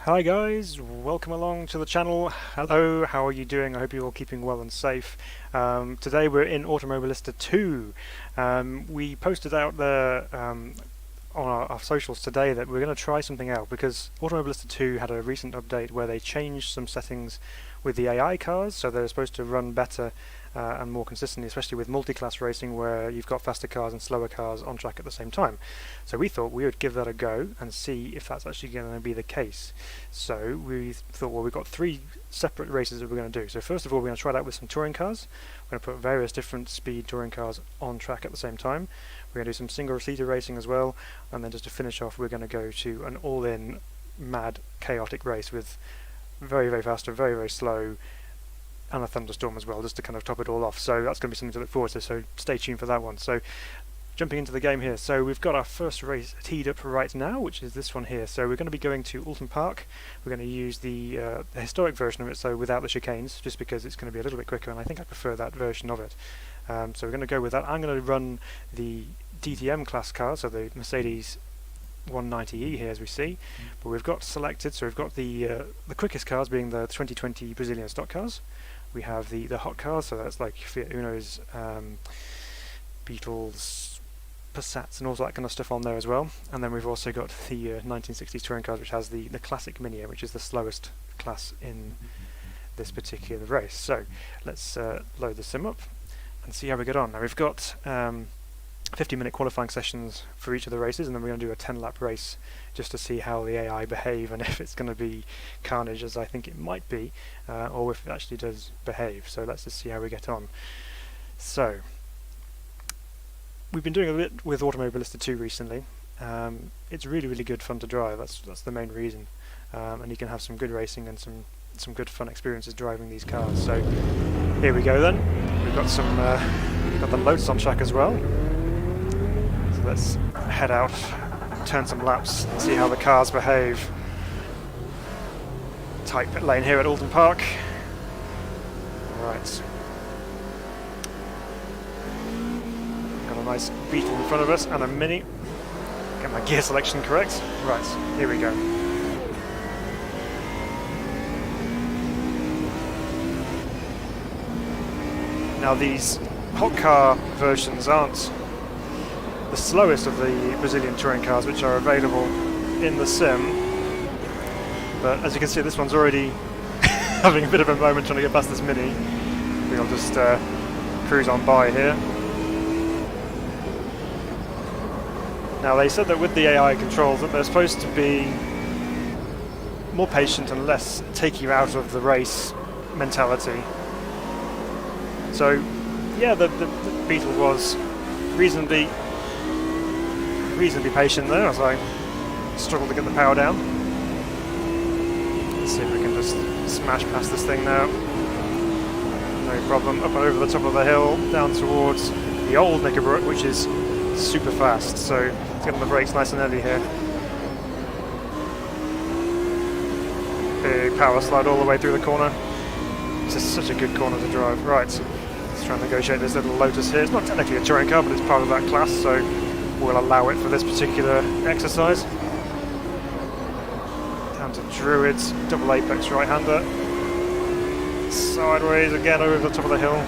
Hi guys, welcome along to the channel. Hello, how are you doing? I hope you're all keeping well and safe. Today we're in Automobilista 2. We posted out there on our socials today that we're going to try something out because Automobilista 2 had a recent update where they changed some settings with the AI cars, so they're supposed to run better and more consistently, especially with multi-class racing where you've got faster cars and slower cars on track at the same time. So we thought we would give that a go and see if that's actually going to be the case. So we thought, well, we've got three separate races that we're going to do. So first of all, we're going to try that with some touring cars. We're going to put various different speed touring cars on track at the same time. We're going to do some single-seater racing as well, and then just to finish off, we're going to go to an all-in mad chaotic race with very, very fast and very, very slow, and a thunderstorm as well, just to kind of top it all off. So that's going to be something to look forward to, so stay tuned for that one. So jumping into the game here, so we've got our first race teed up right now, which is this one here. So we're going to be going to Alton Park. We're going to use the historic version of it, so without the chicanes, just because it's going to be a little bit quicker, and I think I prefer that version of it. So we're going to go with that. I'm going to run the DTM class car, so the Mercedes 190E here, as we see, but we've got selected, so we've got the quickest cars being the 2020 Brazilian stock cars. We have the hot cars, so that's like Fiat Unos, Beetles, Passats and all that kind of stuff on there as well. And then we've also got the 1960s touring cars, which has the classic Mini, which is the slowest class in this particular race. So let's load the sim up and see how we get on. Now we've got 50-minute qualifying sessions for each of the races, and then we're going to do a 10-lap race just to see how the AI behave and if it's going to be carnage, as I think it might be, or if it actually does behave. So let's just see how we get on. So we've been doing a bit with Automobilista 2 recently. It's really, really good fun to drive. That's the main reason, and you can have some good racing and some good fun experiences driving these cars. So here we go then. We've got the Lotus on track as well. Let's head out, turn some laps, and see how the cars behave. Tight pit lane here at Alton Park. Right. Got a nice Beetle in front of us and a Mini. Get my gear selection correct. Right, here we go. Now these hot car versions aren't the slowest of the Brazilian touring cars which are available in the sim, but as you can see, this one's already having a bit of a moment trying to get past this Mini. We'll just cruise on by here. Now they said that with the AI controls that they're supposed to be more patient and less take you out of the race mentality. So yeah, the Beetle was reasonably patient there as I struggle to get the power down. Let's see if we can just smash past this thing now. No problem. Up and over the top of the hill, down towards the old Knickerbrook, which is super fast. So let's get on the brakes nice and early here. Big power slide all the way through the corner. This is such a good corner to drive. Right, let's try and negotiate this little Lotus here. It's not technically a touring car, but it's part of that class, so we'll allow it for this particular exercise. Down to Druids, double apex right-hander. Sideways again over the top of the hill.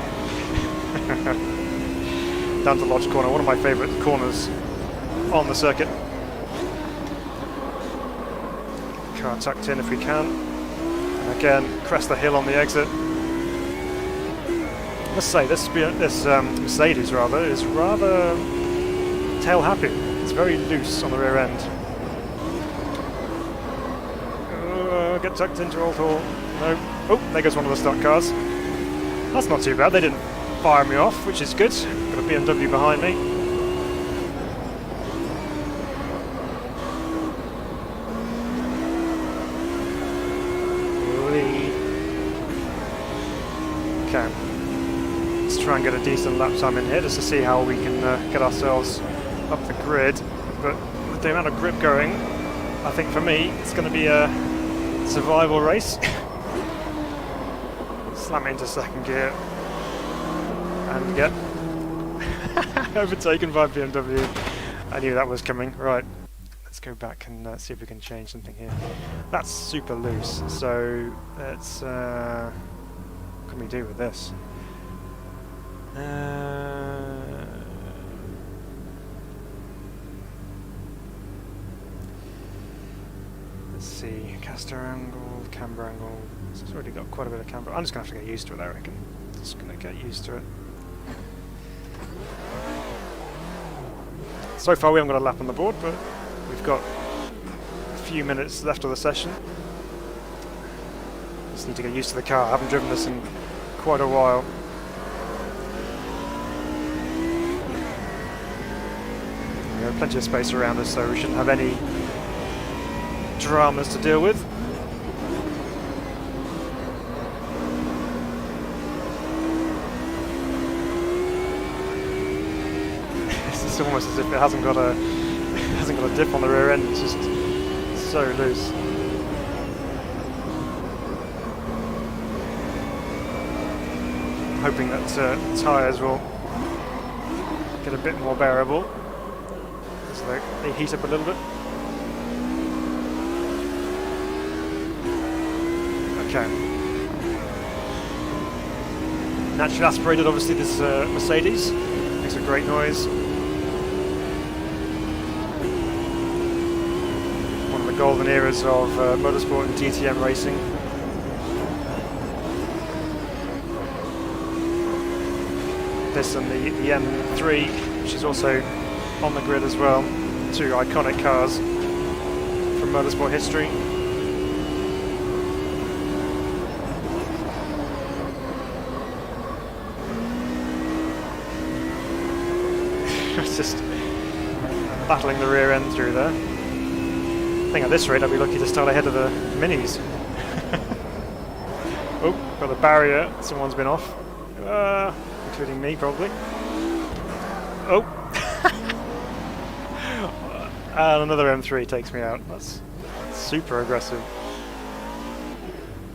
Down to Lodge Corner, one of my favourite corners on the circuit. Car tucked in if we can. And again, crest the hill on the exit. I must say, this Mercedes rather is rather tail happy. It's very loose on the rear end. Get tucked into all tall. No. Oh, there goes one of the stock cars. That's not too bad. They didn't fire me off, which is good. Got a BMW behind me. Okay. Let's try and get a decent lap time in here just to see how we can get ourselves up the grid, but with the amount of grip going, I think for me it's going to be a survival race. Slam it into second gear and get overtaken by BMW. I knew that was coming. Right, let's go back and see if we can change something here. That's super loose, so let's what can we do with this? Let's see, caster angle, camber angle. It's already got quite a bit of camber. I'm just going to have to get used to it, I reckon. Just going to get used to it. So far we haven't got a lap on the board, but we've got a few minutes left of the session. Just need to get used to the car. I haven't driven this in quite a while. We have plenty of space around us, so we shouldn't have any dramas to deal with. It's almost as if it hasn't got a dip on the rear end. It's just so loose. I'm hoping that tyres will get a bit more bearable as they heat up a little bit. Okay. Naturally aspirated, obviously, this Mercedes makes a great noise. One of the golden eras of motorsport and DTM racing. This and the M3, which is also on the grid as well. Two iconic cars from motorsport history. It's just battling the rear end through there. I think at this rate I'd be lucky to start ahead of the Minis. Oh, got a barrier, someone's been off. Including me, probably. Oh! And another M3 takes me out. That's super aggressive.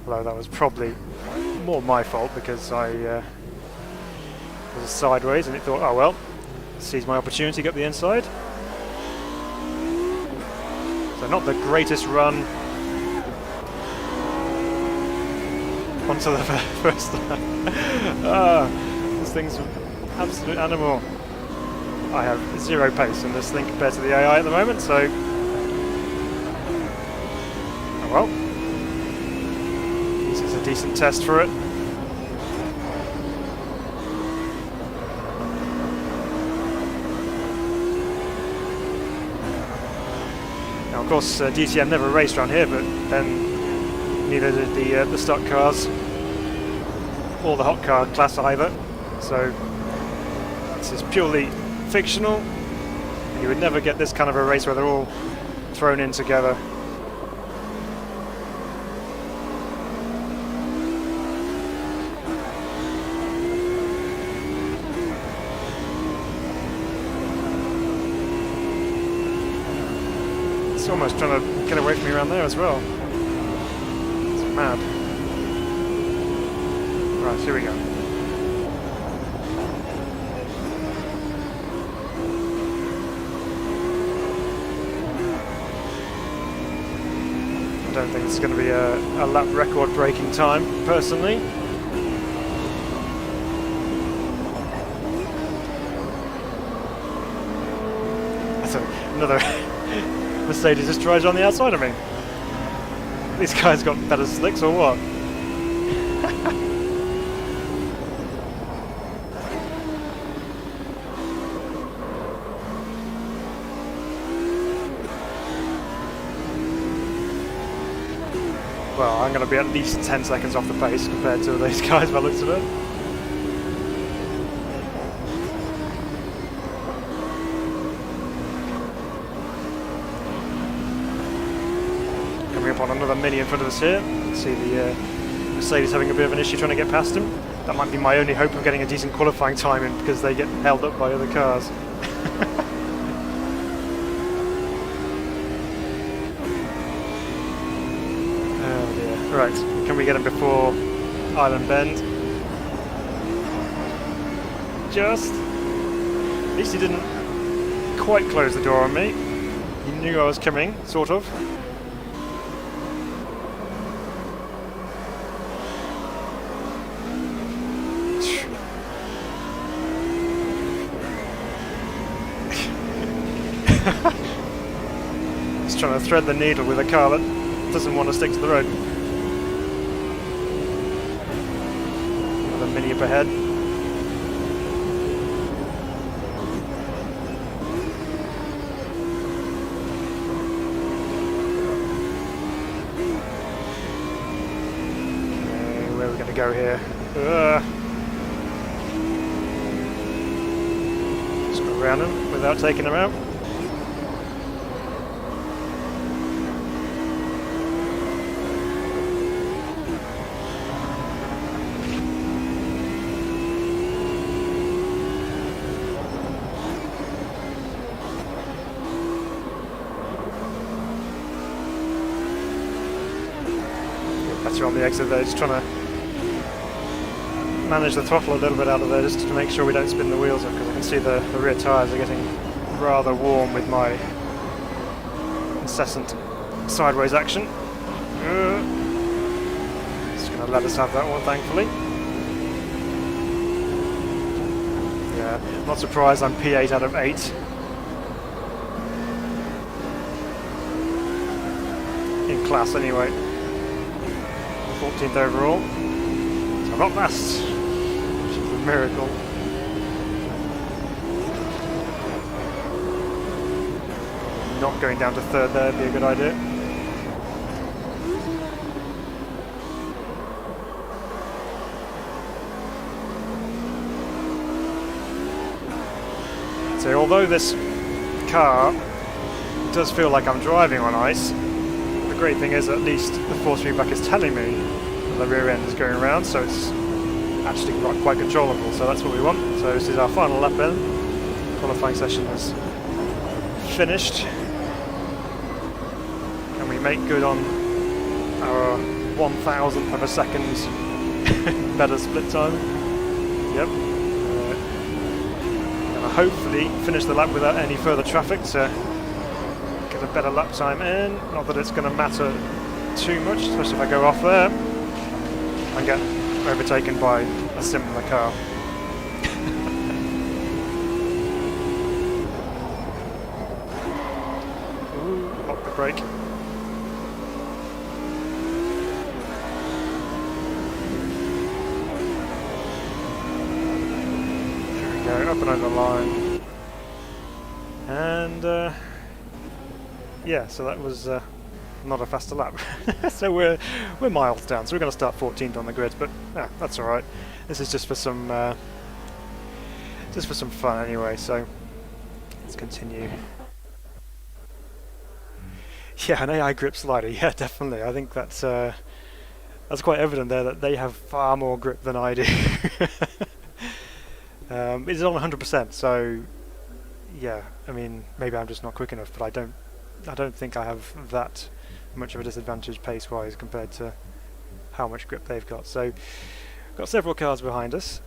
Although that was probably more my fault because I was sideways and it thought, oh well, seize my opportunity, get the inside. So not the greatest run onto the first time. This thing's an absolute animal. I have zero pace in this thing compared to the AI at the moment, so oh well. This is a decent test for it. Now, of course, DTM never raced around here, but then neither did the stock cars or the hot car class either. So this is purely fictional. You would never get this kind of a race where they're all thrown in together. It's almost trying to get away from me around there as well. It's mad. Right, here we go. I don't think it's going to be a lap record breaking time, personally. That's another Mercedes just drives on the outside of me. These guys got better slicks or what? Well, I'm going to be at least 10 seconds off the pace compared to these guys by the looks of it. Coming up on another Mini in front of us here. See the Mercedes having a bit of an issue trying to get past him. That might be my only hope of getting a decent qualifying time in because they get held up by other cars. Right, can we get him before Island Bend? Just. At least he didn't quite close the door on me. He knew I was coming, sort of. Just trying to thread the needle with a car that doesn't want to stick to the road. Another mini up ahead. Okay, where are we going to go here? Just go around him without taking him out. Better on the exit there, just trying to manage the throttle a little bit out of there just to make sure we don't spin the wheels up, because I can see the rear tyres are getting rather warm with my incessant sideways action. Just going to let us have that one, thankfully. Yeah, not surprised I'm P8 out of 8. In class anyway. 14th overall. So I'm not last, which is a miracle. Not going down to third there would be a good idea. So although this car does feel like I'm driving on ice, the great thing is at least the force feedback is telling me that the rear end is going around, so it's actually quite controllable, so that's what we want. So this is our final lap in. Qualifying session is finished. And we make good on our 1,000th of a second better split time. Yep. And I hopefully finish the lap without any further traffic to get a better lap time in. Not that it's going to matter too much, especially if I go off there and get overtaken by a similar car. Ooh, lock the brake. There we go, up and over the line. And yeah, so that was not a faster lap. So we're miles down, so we're going to start 14th on the grid, but yeah, that's all right. This is just for some fun anyway. So let's continue. Yeah, an AI grip slider. Yeah, definitely. I think that's quite evident there that they have far more grip than I do. It's on 100%, so yeah. I mean, maybe I'm just not quick enough, but I don't think I have that much of a disadvantage pace-wise compared to how much grip they've got. So we've got several cars behind us.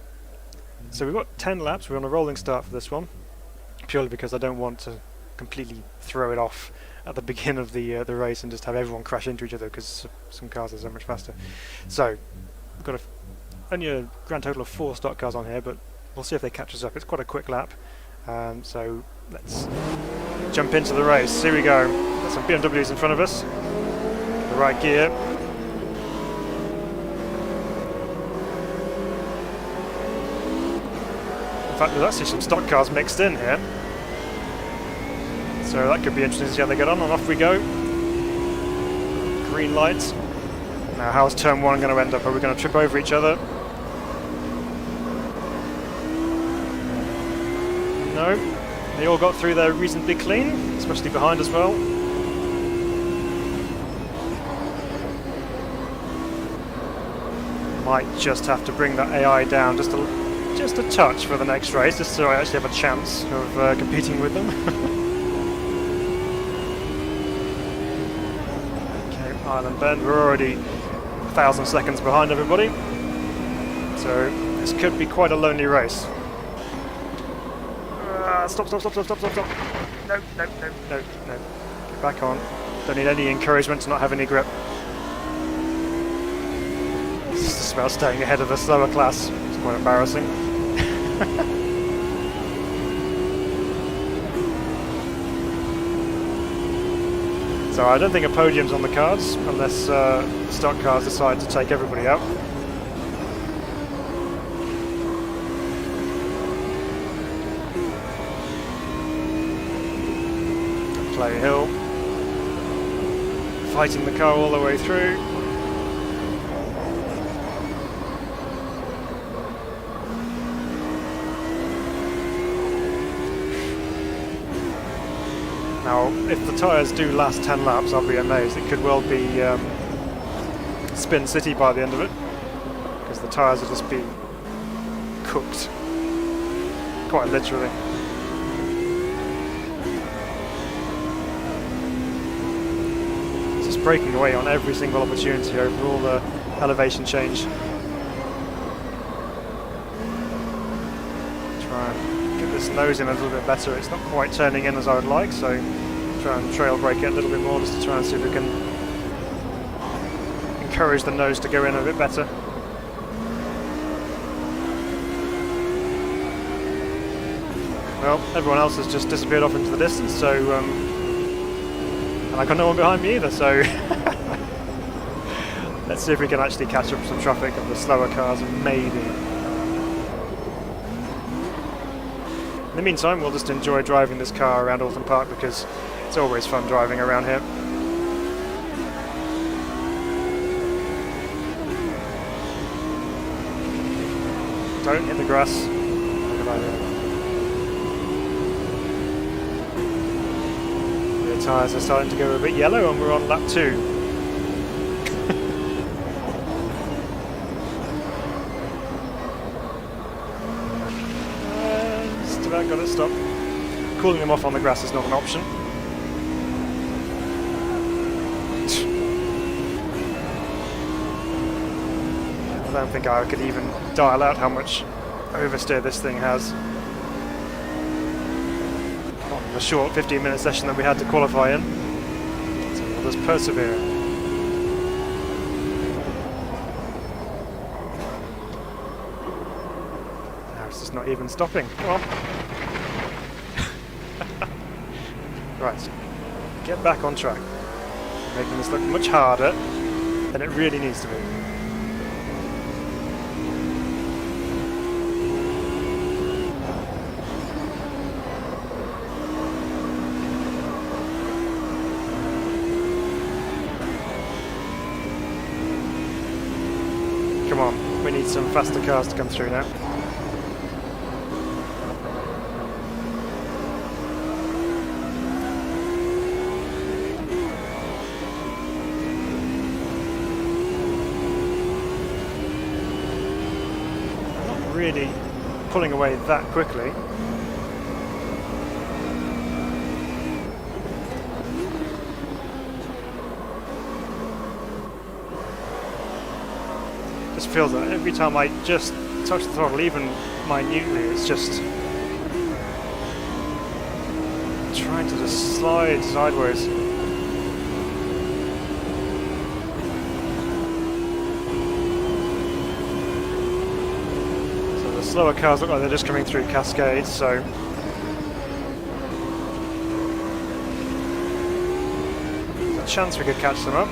So we've got 10 laps. We're on a rolling start for this one, purely because I don't want to completely throw it off at the beginning of the race and just have everyone crash into each other, because some cars are so much faster. So we've got only a grand total of 4 stock cars on here, but we'll see if they catch us up. It's quite a quick lap. So let's jump into the race. Here we go. Got some BMWs in front of us. The right gear. In fact, there's actually some stock cars mixed in here. So that could be interesting to see how they get on, and off we go. Green light. Now how's turn 1 going to end up? Are we going to trip over each other? No. They all got through there reasonably clean, especially behind as well. Might just have to bring that AI down just a touch for the next race, just so I actually have a chance of competing with them. Okay, Island Bend, we're already 1,000 seconds behind everybody, so this could be quite a lonely race. Stop. No. Back on. Don't need any encouragement to not have any grip. It's just about staying ahead of the slower class. It's quite embarrassing. So I don't think a podium's on the cards unless stock cars decide to take everybody out. Clay Hill, fighting the car all the way through. Now, if the tyres do last 10 laps, I'll be amazed. It could well be Spin City by the end of it, because the tyres will just be cooked, quite literally. Just breaking away on every single opportunity over all the elevation change. Try and get this nose in a little bit better. It's not quite turning in as I would like, so try and trail brake it a little bit more just to try and see if we can encourage the nose to go in a bit better. Well, everyone else has just disappeared off into the distance, so and I got no one behind me either, so let's see if we can actually catch up some traffic of the slower cars, maybe. In the meantime, we'll just enjoy driving this car around Alton Park because it's always fun driving around here. Don't hit the grass. Good idea. The tyres are starting to go a bit yellow and we're on lap 2. Just about got it stopped. Cooling them off on the grass is not an option. I don't think I could even dial out how much oversteer this thing has. On the short 15-minute session that we had to qualify in. So we'll just persevere. Now it's just not even stopping. Come on. Right, get back on track. Making this look much harder than it really needs to be. Come on, we need some faster cars to come through now. Not really pulling away that quickly. Just feels that every time I just touch the throttle, even minutely, it's just trying to just slide sideways. So the slower cars look like they're just coming through cascades, so there's a chance we could catch them up.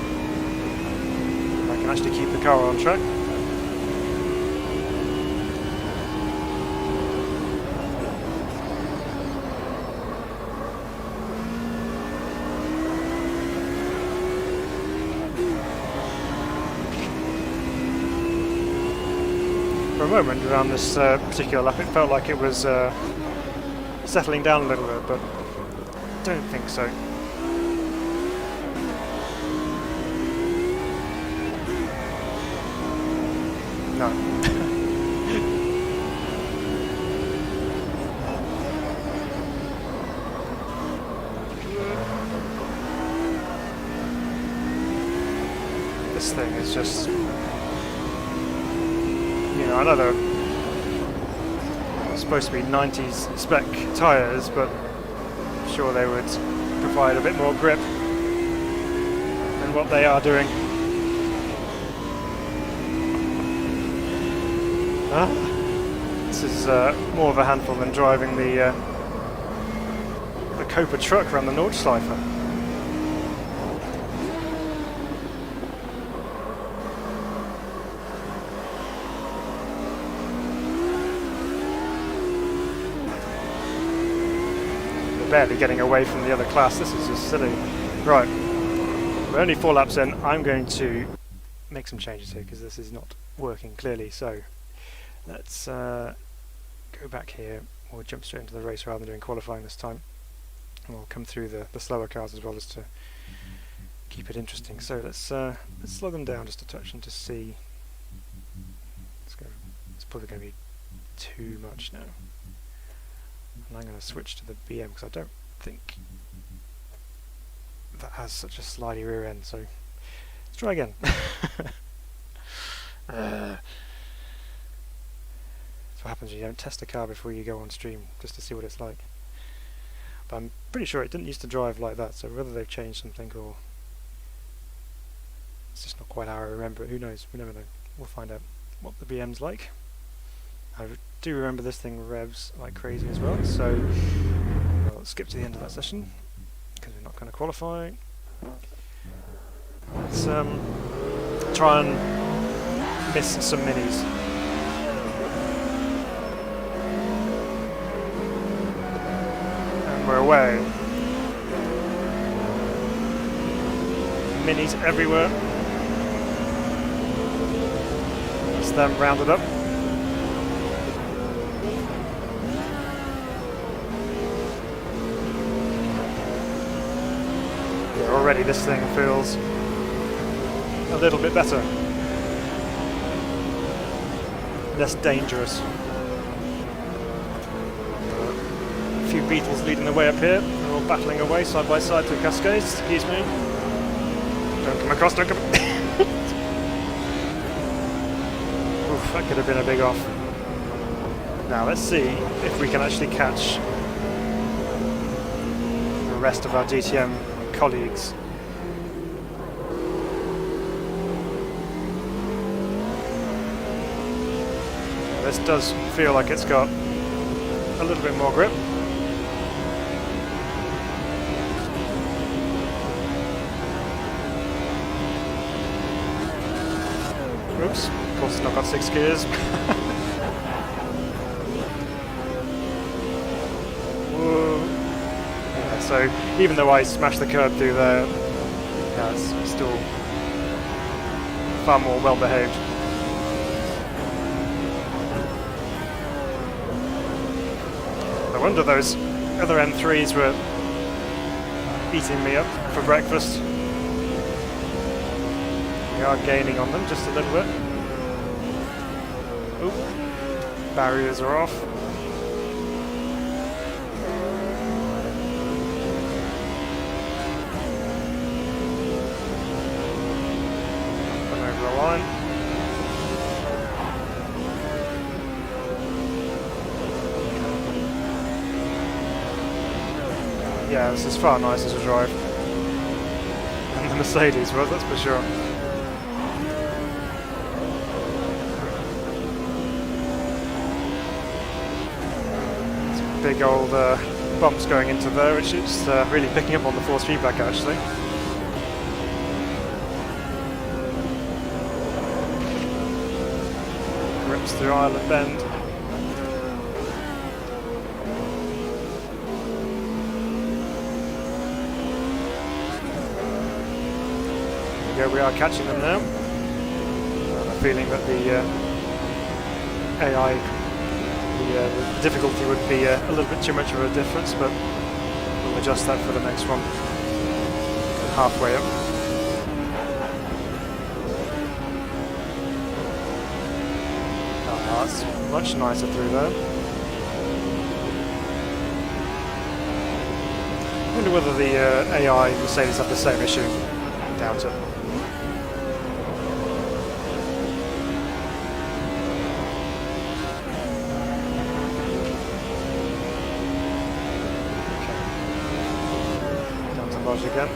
I can actually keep the car on track. For a moment around this particular lap it felt like it was settling down a little bit, but I don't think so. No. This thing is just, you know, I know they're supposed to be 90s spec tyres, but I'm sure they would provide a bit more grip. what they are doing. This is more of a handful than driving the Copa truck around the Nordschleife. We're barely getting away from the other class. This is just silly. Right, we're only 4 laps in. I'm going to make some changes here because this is not working clearly. So let's go back here. We'll jump straight into the race rather than doing qualifying this time. And we'll come through the slower cars as well, as to keep it interesting. So let's slow them down just a touch and just see. Let's go. It's probably going to be too much now. And I'm going to switch to the BM because I don't think that has such a slidey rear end. So let's try again. That's what happens when you don't test a car before you go on stream, just to see what it's like. But I'm pretty sure it didn't used to drive like that, so whether they've changed something or it's just not quite how I remember it, who knows, we never know. We'll find out what the BM's like. I do remember this thing revs like crazy as well, so we'll skip to the end of that session because we're not going to qualify. Let's try and miss some minis. We're away. Minis everywhere. That's them rounded up. Yeah, already this thing feels a little bit better. Less dangerous. Few Beetles leading the way up here. They're all battling away side by side through cascades. Excuse me. Don't come across, don't come. Oof, that could have been a big off. Now let's see if we can actually catch the rest of our DTM colleagues. This does feel like it's got a little bit more grip. Oops, of course it's not got 6 gears. Whoa. Yeah, so even though I smashed the curb through there, yeah, it's still far more well behaved. No wonder those other M3s were eating me up for breakfast. We are gaining on them just a little bit. Oop. Barriers are off. Come over the line. Yeah, this is far nicer to drive than the Mercedes was, that's for sure. Big old bumps going into there, which is really picking up on the force feedback actually. Rips through Island Bend. There we are catching them now. I have a feeling that the AI the difficulty would be a little bit too much of a difference, but we'll adjust that for the next one. Halfway up. Oh, that's much nicer through there. I wonder whether the AI Mercedes have the same issue. Doubt it. Again.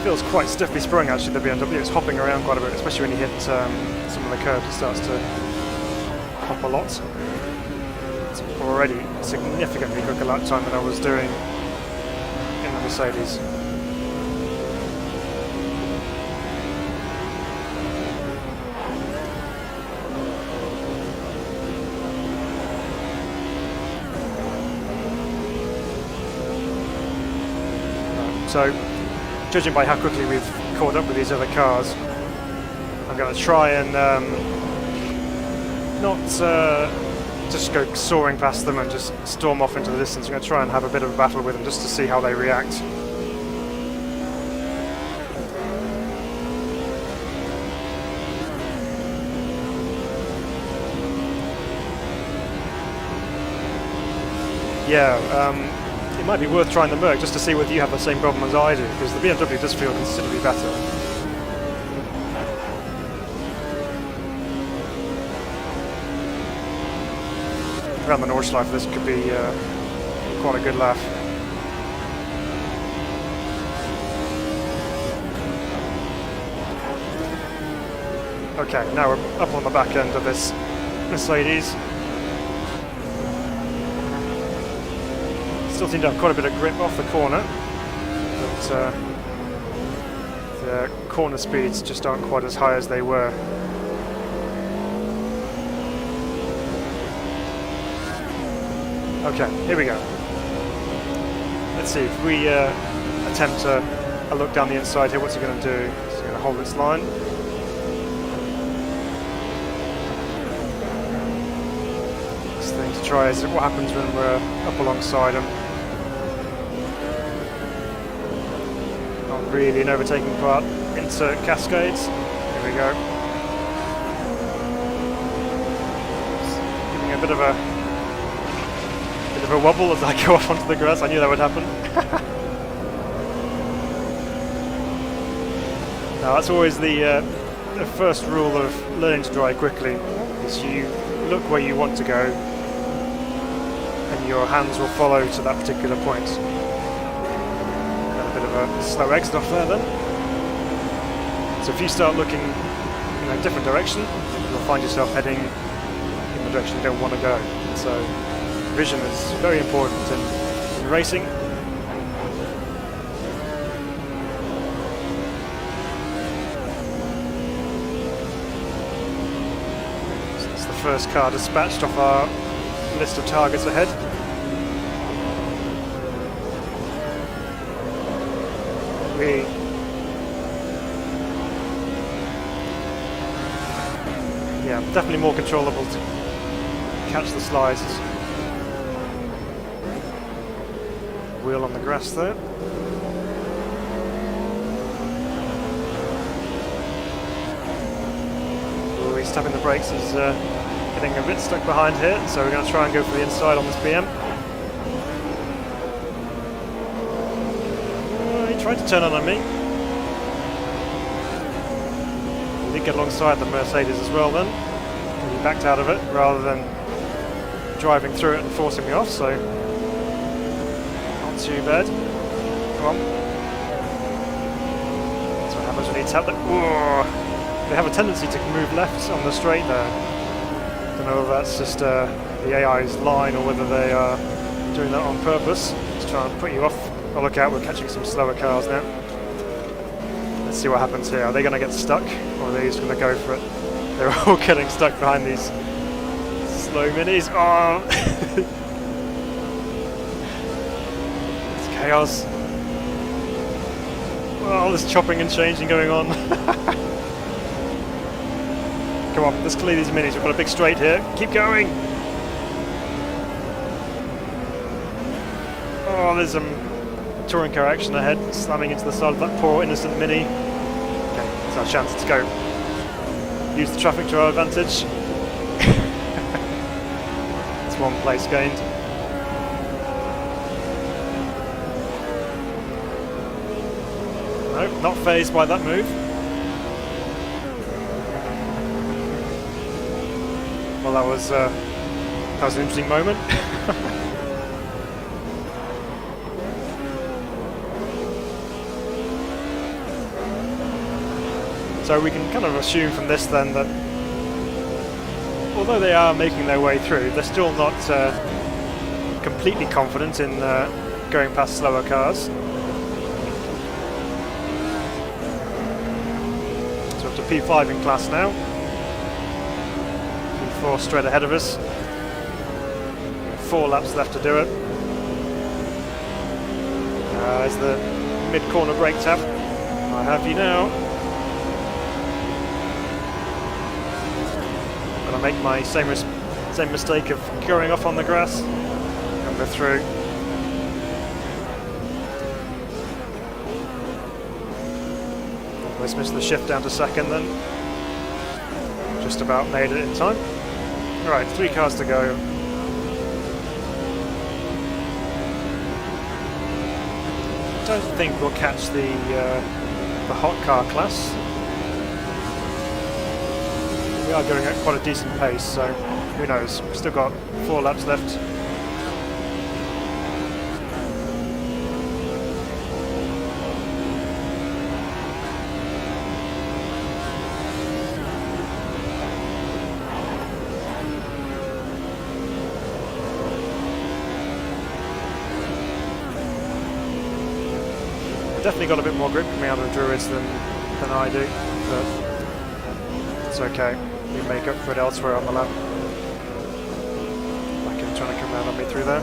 feels quite stiffly sprung actually, the BMW. It's hopping around quite a bit, especially when you hit some of the curves. It starts to hop a lot. It's already significantly quicker lap time than I was doing in the Mercedes. So, judging by how quickly we've caught up with these other cars, I'm going to try and not just go soaring past them and just storm off into the distance. I'm going to try and have a bit of a battle with them just to see how they react. Yeah, it might be worth trying the Merc just to see whether you have the same problem as I do, because the BMW does feel considerably better. Around the Nordschleife this could be quite a good laugh. Okay, now we're up on the back end of this Mercedes. Still seem to have quite a bit of grip off the corner, but the corner speeds just aren't quite as high as they were. Okay, here we go. Let's see if we attempt a look down the inside here. What's he going to do? He's going to hold its line. Next thing to try is what happens when we're up alongside him. Not really an overtaking part into cascades. Here we go. Just giving a bit of a wobble as I go off onto the grass. I knew that would happen. Now that's always the first rule of learning to drive quickly, is you look where you want to go and your hands will follow to that particular point. Got a bit of a slow exit off there then. So if you start looking in a different direction, you'll find yourself heading in the direction you don't want to go. So vision is very important in racing. So it's the first car dispatched off our list of targets ahead. Yeah, definitely more controllable to catch the slides. Wheel on the grass there. Ooh, he's tapping the brakes. He's getting a bit stuck behind here, so we're going to try and go for the inside on this BM. He tried to turn on me. He did get alongside the Mercedes as well then. And he backed out of it rather than driving through it and forcing me off, so too bad. Come on. That's what happens when you tap them. They have a tendency to move left on the straight there. Don't know if that's just the AI's line or whether they are doing that on purpose to try and put you off. Oh, look out, we're catching some slower cars now. Let's see what happens here. Are they going to get stuck or are they just going to go for it? They're all getting stuck behind these slow minis. Oh! Chaos. Oh, there's chopping and changing going on. Come on, let's clear these minis. We've got a big straight here. Keep going. Oh, there's some touring car action ahead, slamming into the side of that poor innocent mini. Okay, it's our chance. Let's go. Use the traffic to our advantage. It's one place gained. No, not phased by that move. Well, that was an interesting moment. So we can kind of assume from this then that although they are making their way through, they're still not completely confident in going past slower cars. So up to P5 in class now. P4 straight ahead of us. 4 laps left to do it. There's the mid-corner brake tab. I have you now. I'm going to make my same mistake of going off on the grass. And we're through. Almost missed the shift down to second then. Just about made it in time. Alright, 3 cars to go. I don't think we'll catch the hot car class. We are going at quite a decent pace, so who knows? We've still got 4 laps left. Definitely got a bit more grip coming out of the Druids than I do, but it's okay. We make up for it elsewhere on the lap. Like him trying to come down on me through there.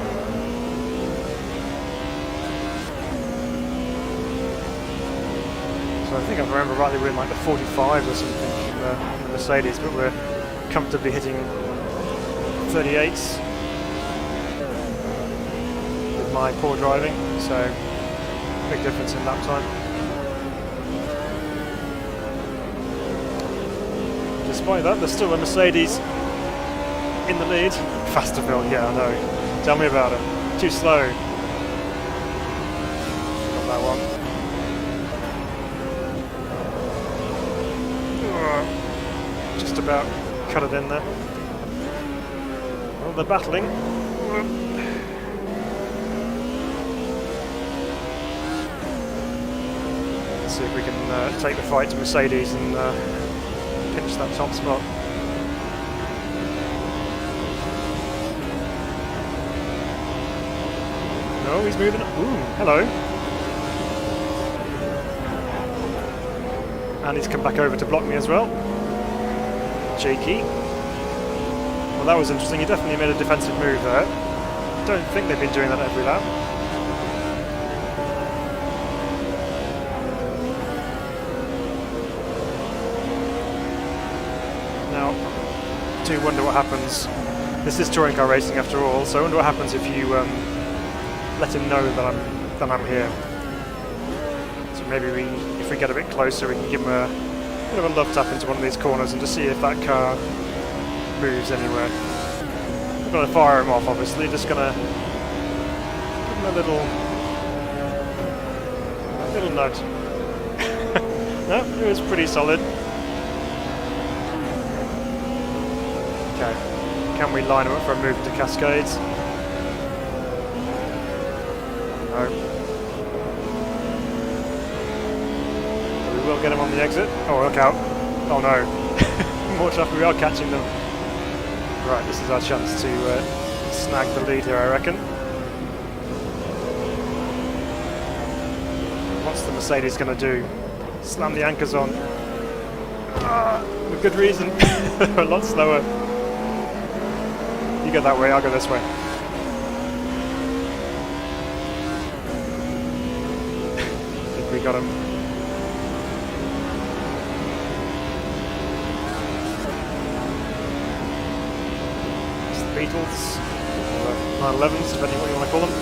So I think if I remember rightly, we're in like the 45 or something in the Mercedes, but we're comfortably hitting 38s with my poor driving. So. Big difference in lap time. Despite that, there's still a Mercedes in the lead. Fasterville, yeah, I know. Tell me about it. Too slow. Got that one. Just about cut it in there. Well, they're battling. See if we can take the fight to Mercedes and pinch that top spot. No, he's moving. Ooh, hello. And he's come back over to block me as well. Cheeky. Well, that was interesting. He definitely made a defensive move there. Don't think they've been doing that every lap. Do wonder what happens. This is touring car racing after all, so I wonder what happens if you let him know that I'm here. So maybe if we get a bit closer, we can give him a bit of a love tap into one of these corners and just see if that car moves anywhere. I'm going to fire him off, obviously. Just going to give him a little nudge. No, it was pretty solid. Okay, can we line him up for a move to Cascades? No. We will get him on the exit. Oh, look out. Oh no. More traffic, we are catching them. Right, this is our chance to snag the lead here, I reckon. What's the Mercedes going to do? Slam the anchors on. With good reason. They're a lot slower. You go that way, I'll go this way. I think we got him. It's the Beatles, or 911s, depending what you want to call them.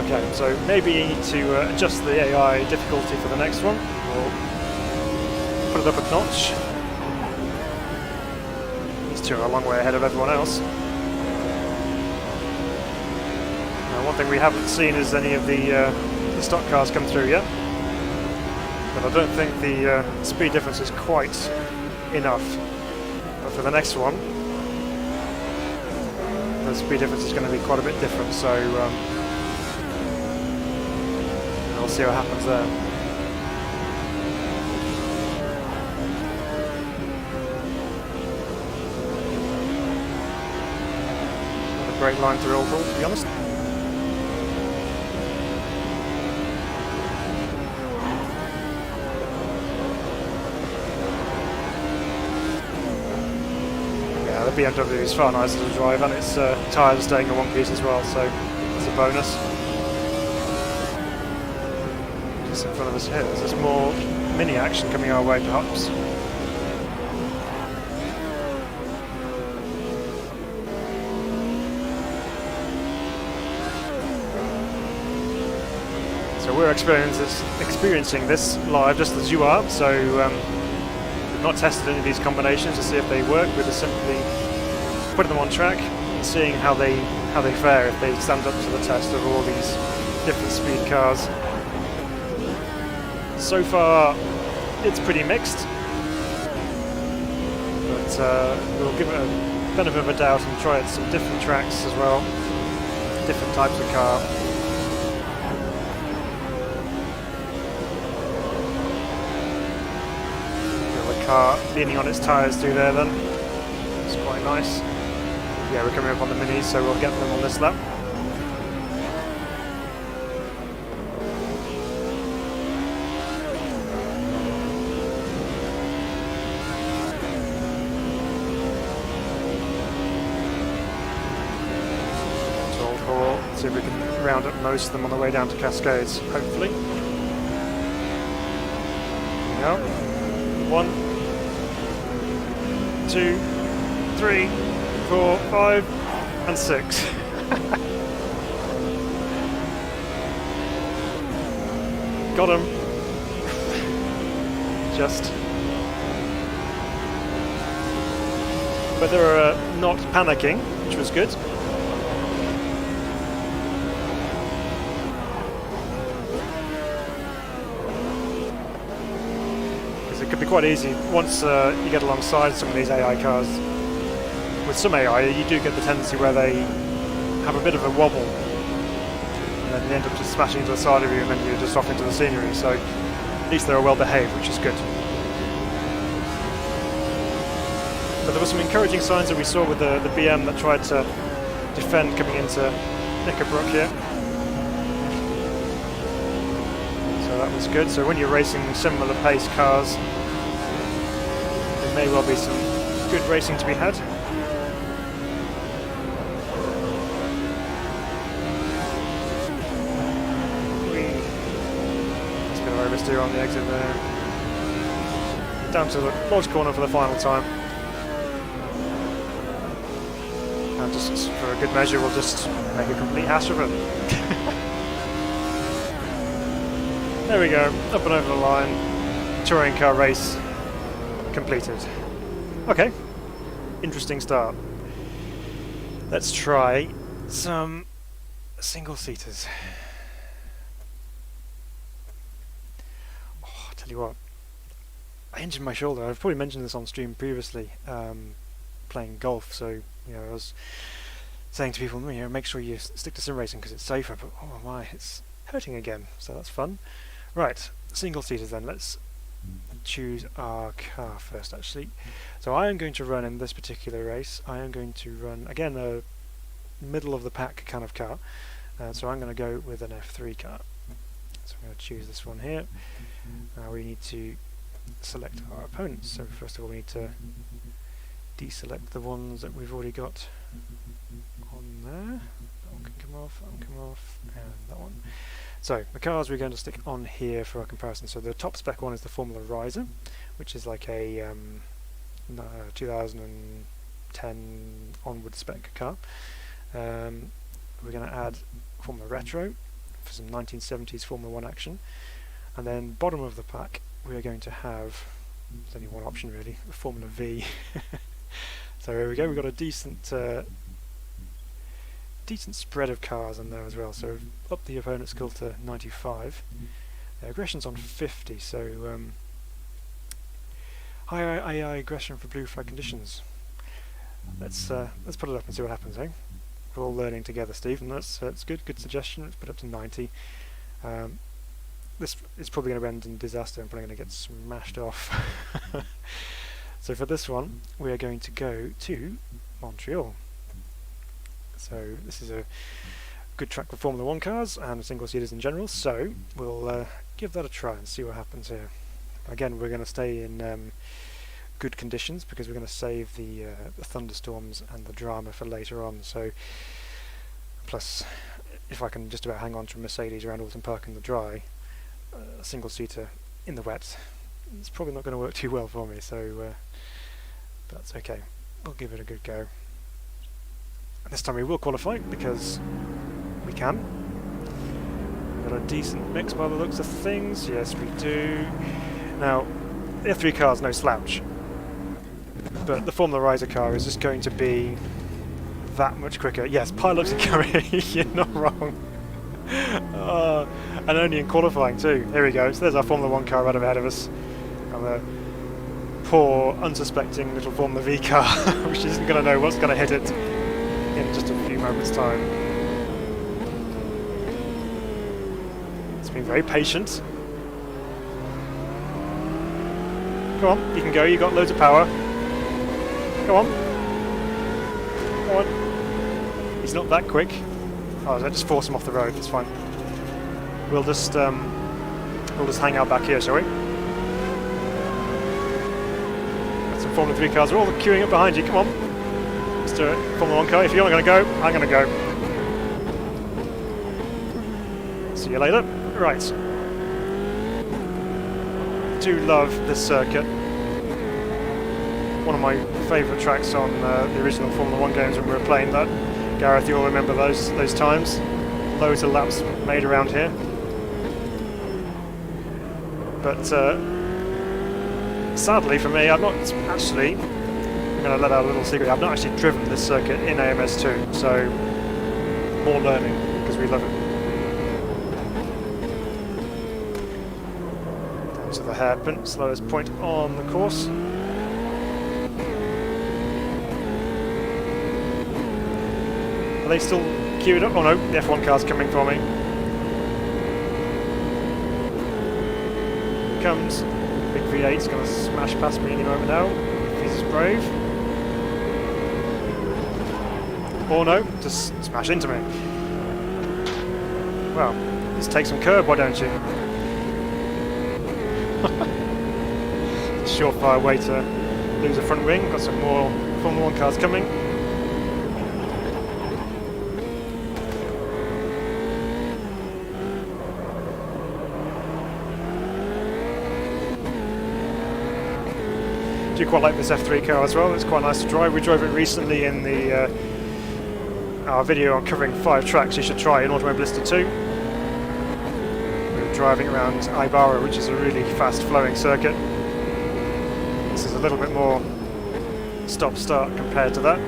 Okay, so maybe you need to adjust the AI difficulty for the next one, or put it up a notch. These two are a long way ahead of everyone else. Now, one thing we haven't seen is any of the stock cars come through yet, but I don't think the speed difference is quite enough. But for the next one, the speed difference is going to be quite a bit different, so we'll see what happens there. Not a great line through overall, to be honest. Yeah, the BMW is far nicer to drive, and its tyres are staying in one piece as well, so that's a bonus. Just in front of us here, there's more mini action coming our way perhaps. So we're experiencing this live just as you are, so we've not tested any of these combinations to see if they work. We're just simply putting them on track and seeing how they fare, if they stand up to the test of all these different speed cars. So far, it's pretty mixed, but we'll give it a benefit of a doubt and try it some different tracks as well, different types of car. The car leaning on its tyres through there then, it's quite nice. Yeah, we're coming up on the minis, so we'll get them on this lap. See if we can round up most of them on the way down to Cascades, hopefully. There we go. 1, 2, 3, 4, 5, and 6. Got him. Just. But they were not panicking, which was good. It could be quite easy once you get alongside some of these AI cars. With some AI, you do get the tendency where they have a bit of a wobble, and then they end up just smashing into the side of you, and then you're just off into the scenery. So at least they're well behaved, which is good. But there were some encouraging signs that we saw with the BM that tried to defend coming into Knickerbrook here. So that was good. So when you're racing similar pace cars, there may well be some good racing to be had. Just going to oversteer on the exit there. Down to the Lodge corner for the final time. And just for a good measure, we'll just make a complete hash of it. There we go, up and over the line. Touring car race completed. Okay, interesting start. Let's try some single-seaters. Oh, I'll tell you what, I injured my shoulder. I've probably mentioned this on stream previously, playing golf, so you know, I was saying to people, you know, make sure you stick to sim racing because it's safer, but oh my, it's hurting again, so that's fun. Right, single-seaters then. Let's choose our car first, actually. So I am going to run in this particular race. I am going to run, again, a middle-of-the-pack kind of car. So I'm going to go with an F3 car. So I'm going to choose this one here. Now we need to select our opponents. So first of all, we need to deselect the ones that we've already got on there. That one can come off, that one can come off, and that one. So the cars we're going to stick on here for our comparison. So the top spec one is the Formula Riser, which is like a 2010 onward spec car. We're going to add Formula Retro for some 1970s Formula 1 action. And then bottom of the pack we are going to have, there's only one option really, Formula V. So here we go, we've got a decent spread of cars in there as well. So up the opponent skill to 95. Aggression's on 50, so high AI aggression for blue flag conditions. Let's put it up and see what happens, eh? We're all learning together, Steve, and that's good suggestion. Let's put it up to 90. this is probably going to end in disaster. I'm probably going to get smashed off. So for this one, we are going to go to Montreal. So this is a good track for Formula 1 cars and single-seaters in general, so we'll give that a try and see what happens here. Again, we're going to stay in good conditions because we're going to save the thunderstorms and the drama for later on. So, plus, if I can just about hang on to a Mercedes around Alton Park in the dry, a single-seater in the wet, it's probably not going to work too well for me, so that's okay. We'll give it a good go. And this time we will qualify because we can. We've got a decent mix by the looks of things. Yes, we do. Now, the F3 car is no slouch, but the Formula Riser car is just going to be that much quicker. Yes, pilots are coming. You're not wrong. And only in qualifying too. Here we go. So there's our Formula 1 car right ahead of us. And the poor, unsuspecting little Formula V car, which isn't going to know what's going to hit it in just a few moments' time. It's been very patient. Come on, you can go. You got loads of power. Come on. Come on. He's not that quick. Oh, I just force him off the road. It's fine. We'll just hang out back here, shall we? Got some Formula 3 cars. We're all queuing up behind you. Come on. Let's do it. Formula 1 car. If you're not going to go, I'm going to go. See you later. Right. Do love this circuit. One of my favourite tracks on the original Formula 1 games when we were playing that. Gareth, you'll remember those times. Loads of laps made around here. But sadly for me, I've not actually, I'm going to let out a little secret, I've not actually driven this circuit in AMS2, so more learning because we love it. Down to the hairpin, slowest point on the course. Are they still queued up? Oh no, the F1 car's coming for me. Here comes. Big V8's going to smash past me any moment now, if he's brave. Oh no, just smash into me. Well, let's take some curb, why don't you? Surefire way to lose a front wing. Got some more Formula 1 cars coming. I do quite like this F3 car as well. It's quite nice to drive. We drove it recently in the our video on covering 5 tracks you should try in Automobilista 2. We were driving around Ibarra, which is a really fast flowing circuit. This is a little bit more stop-start compared to that.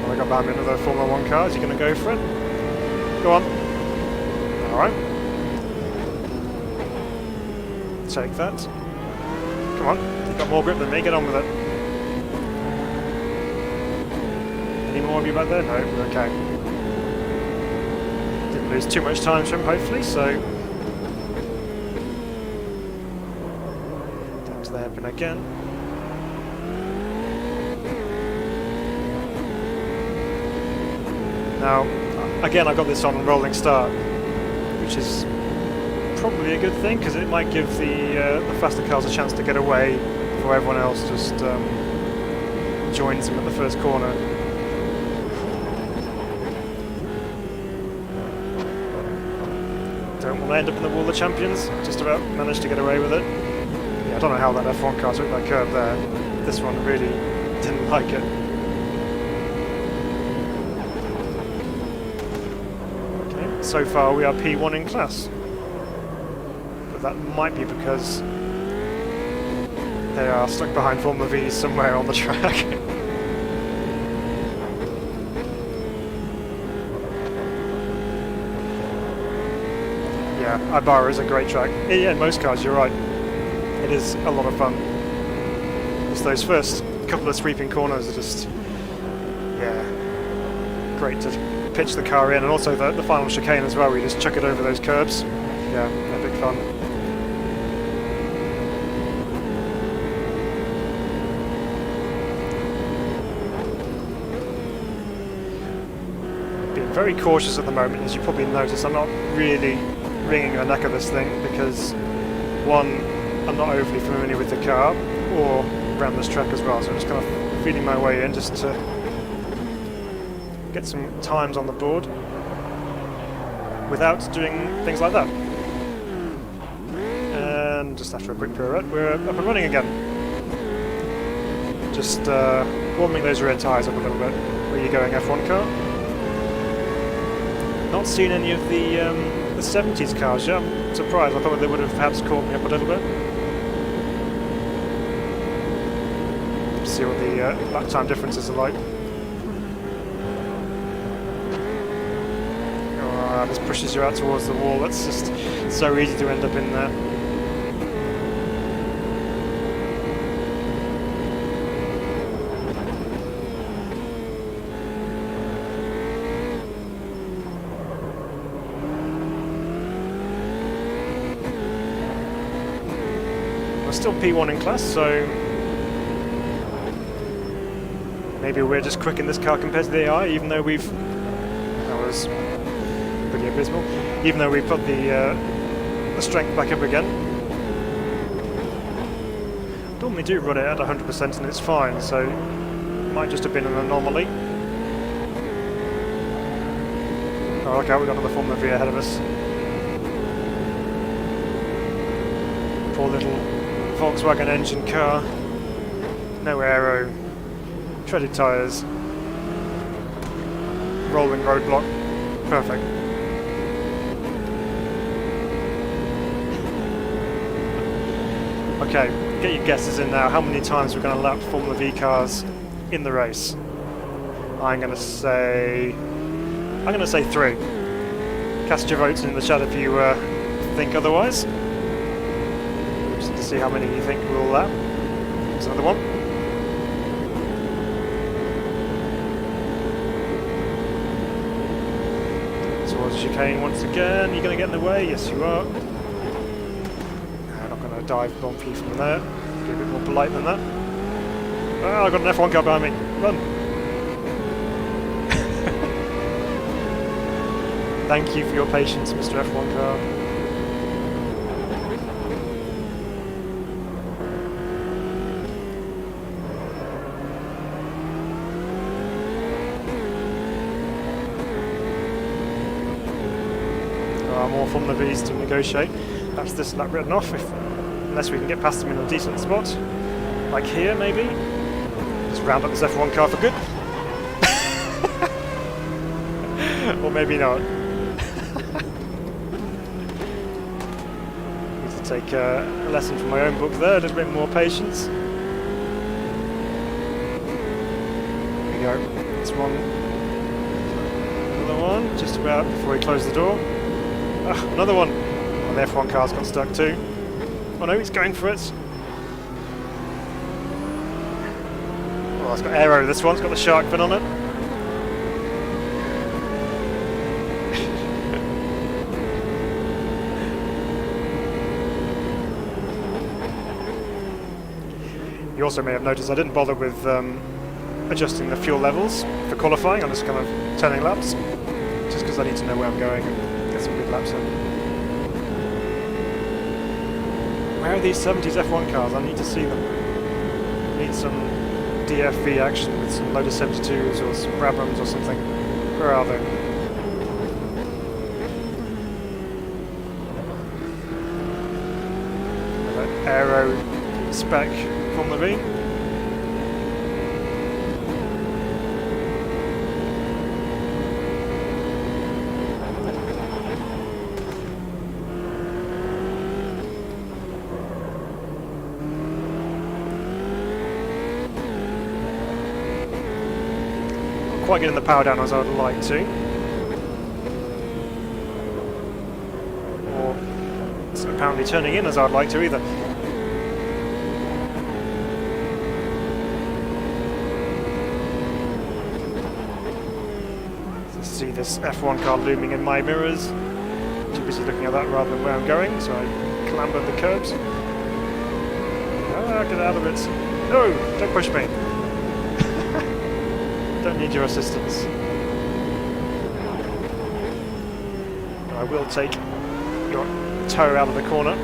Well, I got behind me another Formula 1 car. Is he going to go for it? Go on. Alright. Take that. Come on, you've got more grip than me, get on with it. Any more of you back there? No? Okay. Didn't lose too much time to him, hopefully, so... Down to the hairpin again. Now, again, I got this on rolling start, which is probably a good thing because it might give the faster cars a chance to get away before everyone else just joins them at the first corner. Don't want to end up in the Wall of Champions. Just about managed to get away with it. Yeah, I don't know how that F1 car took that curve there. This one really didn't like it. Okay, so far we are P1 in class. That might be because they are stuck behind Formula V's somewhere on the track. Yeah, Ibarra is a great track. Yeah, in most cars, you're right. It is a lot of fun. Just those first couple of sweeping corners are just, Yeah, great to pitch the car in, and also the final chicane as well, we just chuck it over those curbs. Yeah, epic fun. Being very cautious at the moment, as you probably noticed. I'm not really wringing the neck of this thing because, one, I'm not overly familiar with the car or around this track as well, so I'm just kind of feeling my way in just to get some times on the board without doing things like that. And just after a quick pirouette, we're up and running again. Just warming those rear tyres up a little bit. Where are you going, F1 car? Not seen any of the 70s cars yet. I'm surprised. I thought they would have perhaps caught me up a little bit. See what the lap time differences are like. Oh, this pushes you out towards the wall. That's just so easy to end up in there. We're still P1 in class, so maybe we're just quick in this car compared to the AI, even though we've... That was pretty abysmal. Even though we've put the strength back up again. Normally do run it at 100% and it's fine, so it might just have been an anomaly. Oh, look out, we've got another Formula V ahead of us. Poor little Volkswagen engine car. No aero. Treaded tyres, rolling roadblock, perfect. Okay, get your guesses in now. How many times we're going to lap Formula V cars in the race? I'm going to say 3. Cast your votes in the chat if you think otherwise. Just to see how many you think we'll lap. There's another one. Towards chicane once again. You're going to get in the way? Yes, you are. I'm not going to dive bomb you from there. Be a bit more polite than that. Oh, I've got an F1 car behind me. Run! Thank you for your patience, Mr. F1 car. More from the V's to negotiate. That's this lap written off, unless we can get past them in a decent spot. Like here, maybe. Just round up this F1 car for good. Or maybe not. Need to take a lesson from my own book there, a little bit more patience. Here we go. This one. Another one, just about before we close the door. Another one! And the F1 car's got stuck too. Oh no, he's going for it. Oh, it's got aero, this one's got the shark fin on it. You also may have noticed I didn't bother with adjusting the fuel levels for qualifying. I'm just kind of turning laps, just because I need to know where I'm going and get some good laps in. Where are these 70s F1 cars? I need to see them. Need some DFV action with some Lotus 72s or some Brabhams or something. Where are they? That aero spec from the V. Quite getting the power down as I would like to, or it's apparently turning in as I would like to either. this F1 car looming in my mirrors. Too busy looking at that rather than where I'm going, so I clambered the curbs. Ah, get out of it. No, don't push me. Don't need your assistance. I will take your toe out of the corner.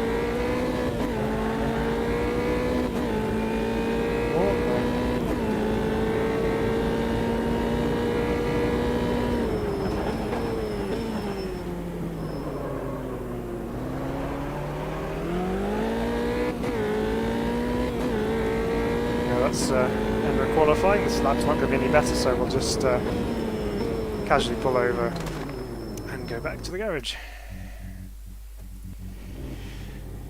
That's end of qualifying. This lap's not going to be any better, so we'll just casually pull over and go back to the garage.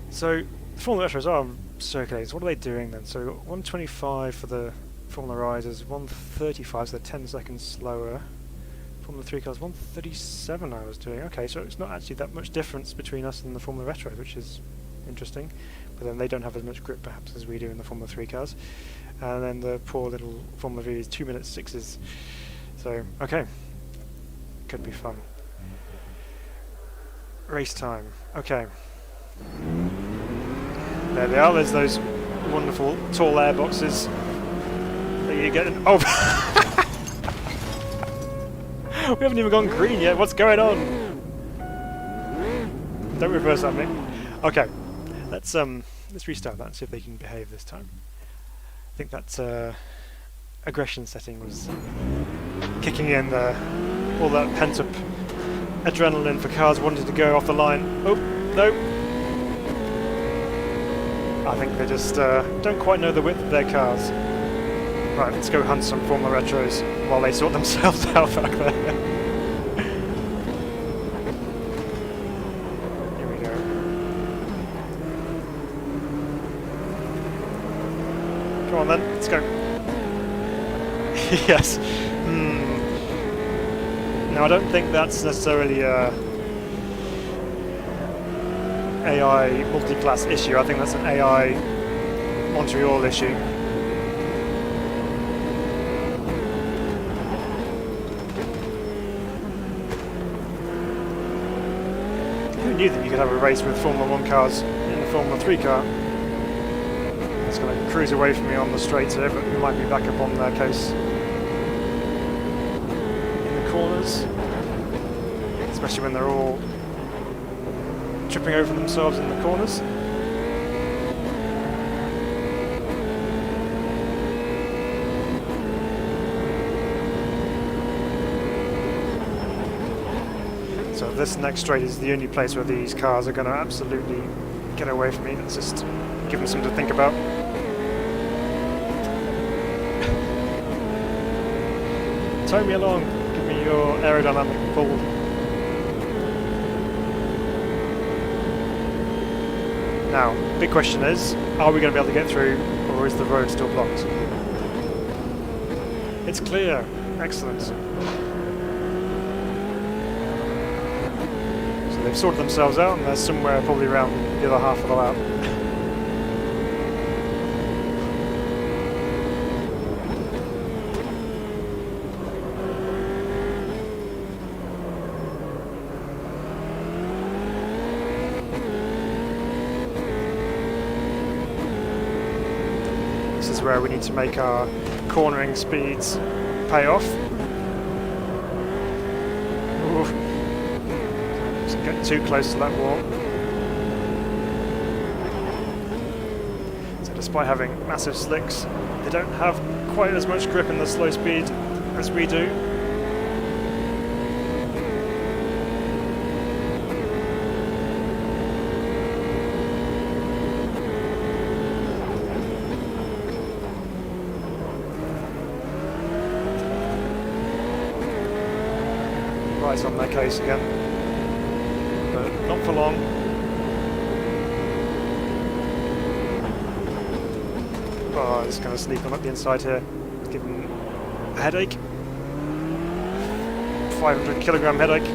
So the Formula Retros are circulating. What are they doing then? So 125 for the Formula Risers, 135, so they're 10 seconds slower. Formula 3 cars, 137 I was doing. Okay, so it's not actually that much difference between us and the Formula Retros, which is interesting. But then they don't have as much grip perhaps as we do in the Formula 3 cars. And then the poor little Formula V is 2 minutes 6s. So, okay. Could be fun. Race time. Okay. There they are. There's those wonderful tall air boxes that you get in. Oh! We haven't even gone green yet. What's going on? Don't reverse at me. Okay. Let's restart that and see if they can behave this time. I think that aggression setting was kicking in there. All that pent-up adrenaline for cars wanting to go off the line. Oh, no. I think they just don't quite know the width of their cars. Right, let's go hunt some Formula Retros while they sort themselves out back there. Here we go. Come on then, let's go. Yes. Now I don't think that's necessarily a AI Multiclass issue. I think that's an AI Montreal issue. Who knew that you could have a race with Formula 1 cars in a Formula 3 car? It's going to cruise away from me on the straight here, but we might be back up on their case in the corners, especially when they're all tripping over themselves in the corners. So this next straight is the only place where these cars are going to absolutely get away from me. Let's just give them something to think about. Tow me along, give me your aerodynamic pull. Now, big question is, are we going to be able to get through, or is the road still blocked? It's clear. Excellent. So they've sorted themselves out, and they're somewhere probably around the other half of the lap. This is where we need to make our cornering speeds pay off. Ooh. Just get too close to that wall. So despite having massive slicks, they don't have quite as much grip in the slow speed as we do. Right on their case again, but not for long. Oh, it's going to sneak on up the inside here. It's giving a headache. 500-kilogram headache.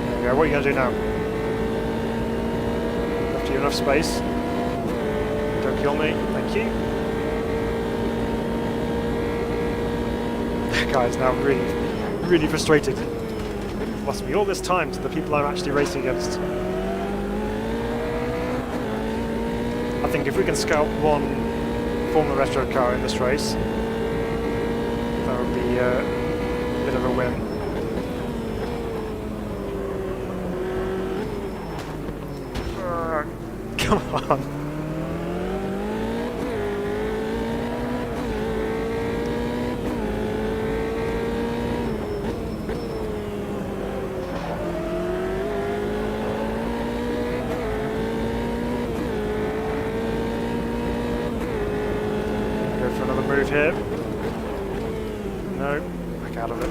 There we go. What are you going to do now? Left you enough space. Don't kill me. Thank you. That guy is now really, really frustrated. Lost me all this time to the people I'm actually racing against. I think if we can scout one Formula Retro car in this race, that would be a bit of a win. Come on. Go for another move here. No, back out of it.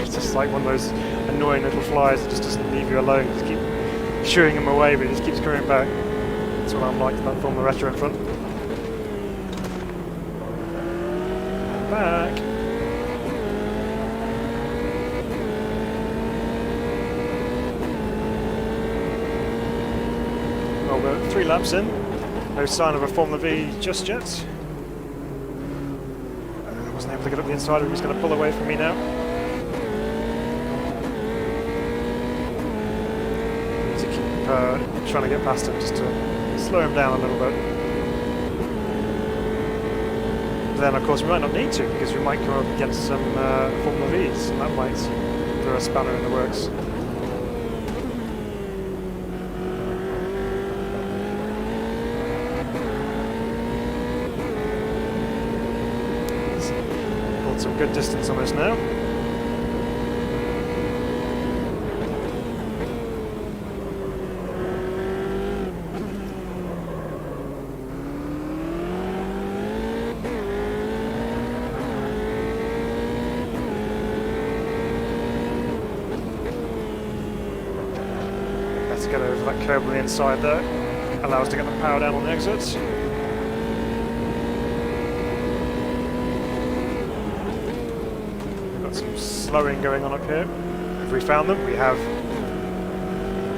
It's just like one of those annoying little flies that just doesn't leave you alone. You just keep shooing him away, but he just keeps coming back. That's what I'm like about Formula Retro in front. Back. Well, we're 3 laps in. No sign of a Formula V just yet. I wasn't able to get up the inside, but he's going to pull away from me now. Trying to get past him just to slow him down a little bit. But then of course we might not need to, because we might come up against some Formula Vs, and that might throw a spanner in the works. Pulled some good distance on us now. Get over that curb on the inside there, allow us to get the power down on the exits. We've got some slowing going on up here. Have we found them? We have.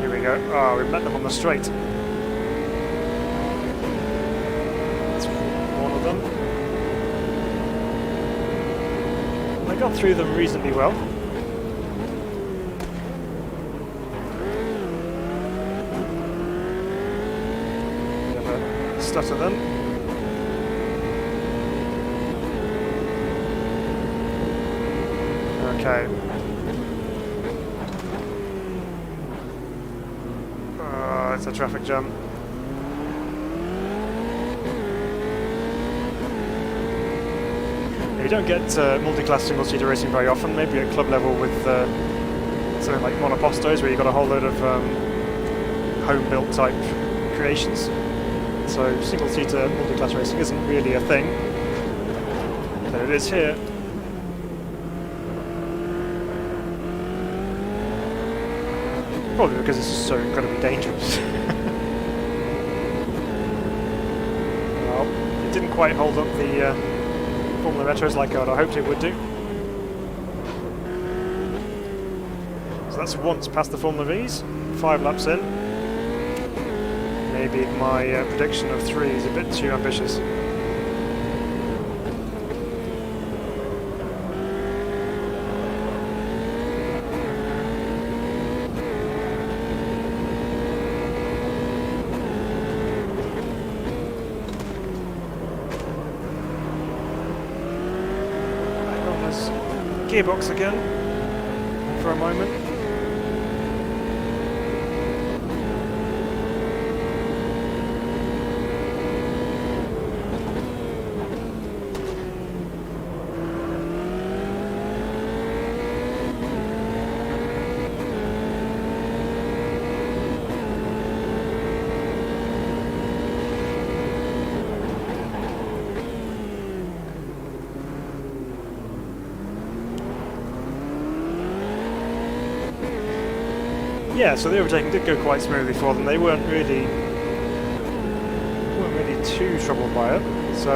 Here we go. Oh, we've met them on the straight. That's one of them. I got through them reasonably well. Stutter them. Okay. It's a traffic jam. You don't get multi-class single-seater racing very often, maybe at club level with something like monopostos, where you've got a whole load of home-built type creations. So single-seater multi-class racing isn't really a thing, but it is here. Probably because it's so incredibly dangerous. Well, it didn't quite hold up the Formula Retros like I'd hoped it would do. So that's once past the Formula Vs, 5 laps in. Maybe my prediction of 3 is a bit too ambitious. Back on this gearbox again for a moment. Yeah, so the overtaking did go quite smoothly for them. They weren't really too troubled by it. So,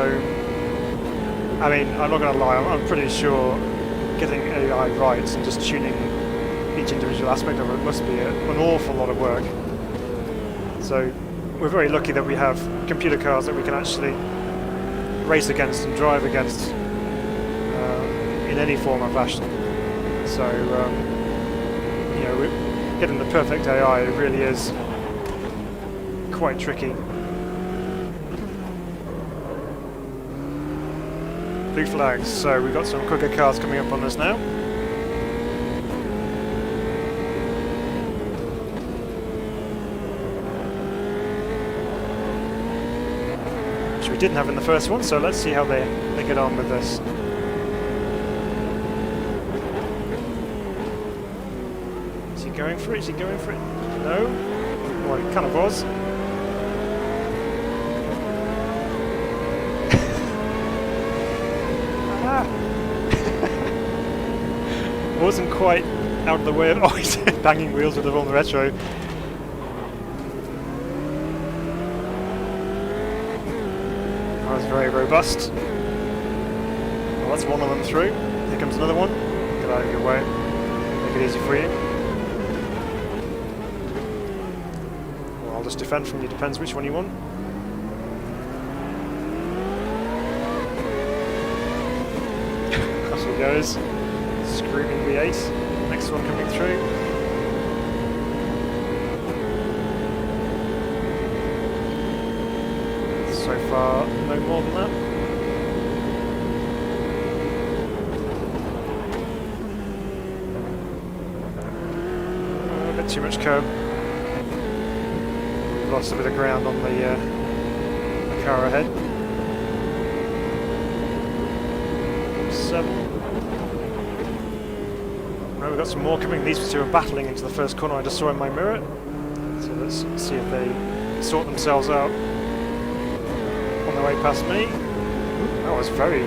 I mean, I'm not going to lie, I'm pretty sure getting AI right and just tuning each individual aspect of it must be an awful lot of work. So we're very lucky that we have computer cars that we can actually race against and drive against in any form or fashion. So you know, getting the perfect AI really is quite tricky. Blue flags, so we've got some quicker cars coming up on us now. Which we didn't have in the first one, so let's see how they get on with this. Is he going for it? Is he going for it? No? Well, it kind of was. Wasn't quite out of the way of... Oh, he's banging wheels with the wrong retro. That was very robust. Well, that's one of them through. Here comes another one. Get out of your way. Make it easy for you. Well, I'll just defend from you. Depends which one you want. Off he goes. Screaming V8. Next one coming through. So far, no more than that. A bit too much curb. We've lost a bit of ground on the car ahead. 7. We've got some more coming. These two are battling into the first corner I just saw in my mirror. So let's see if they sort themselves out on their way past me. Ooh, that was very,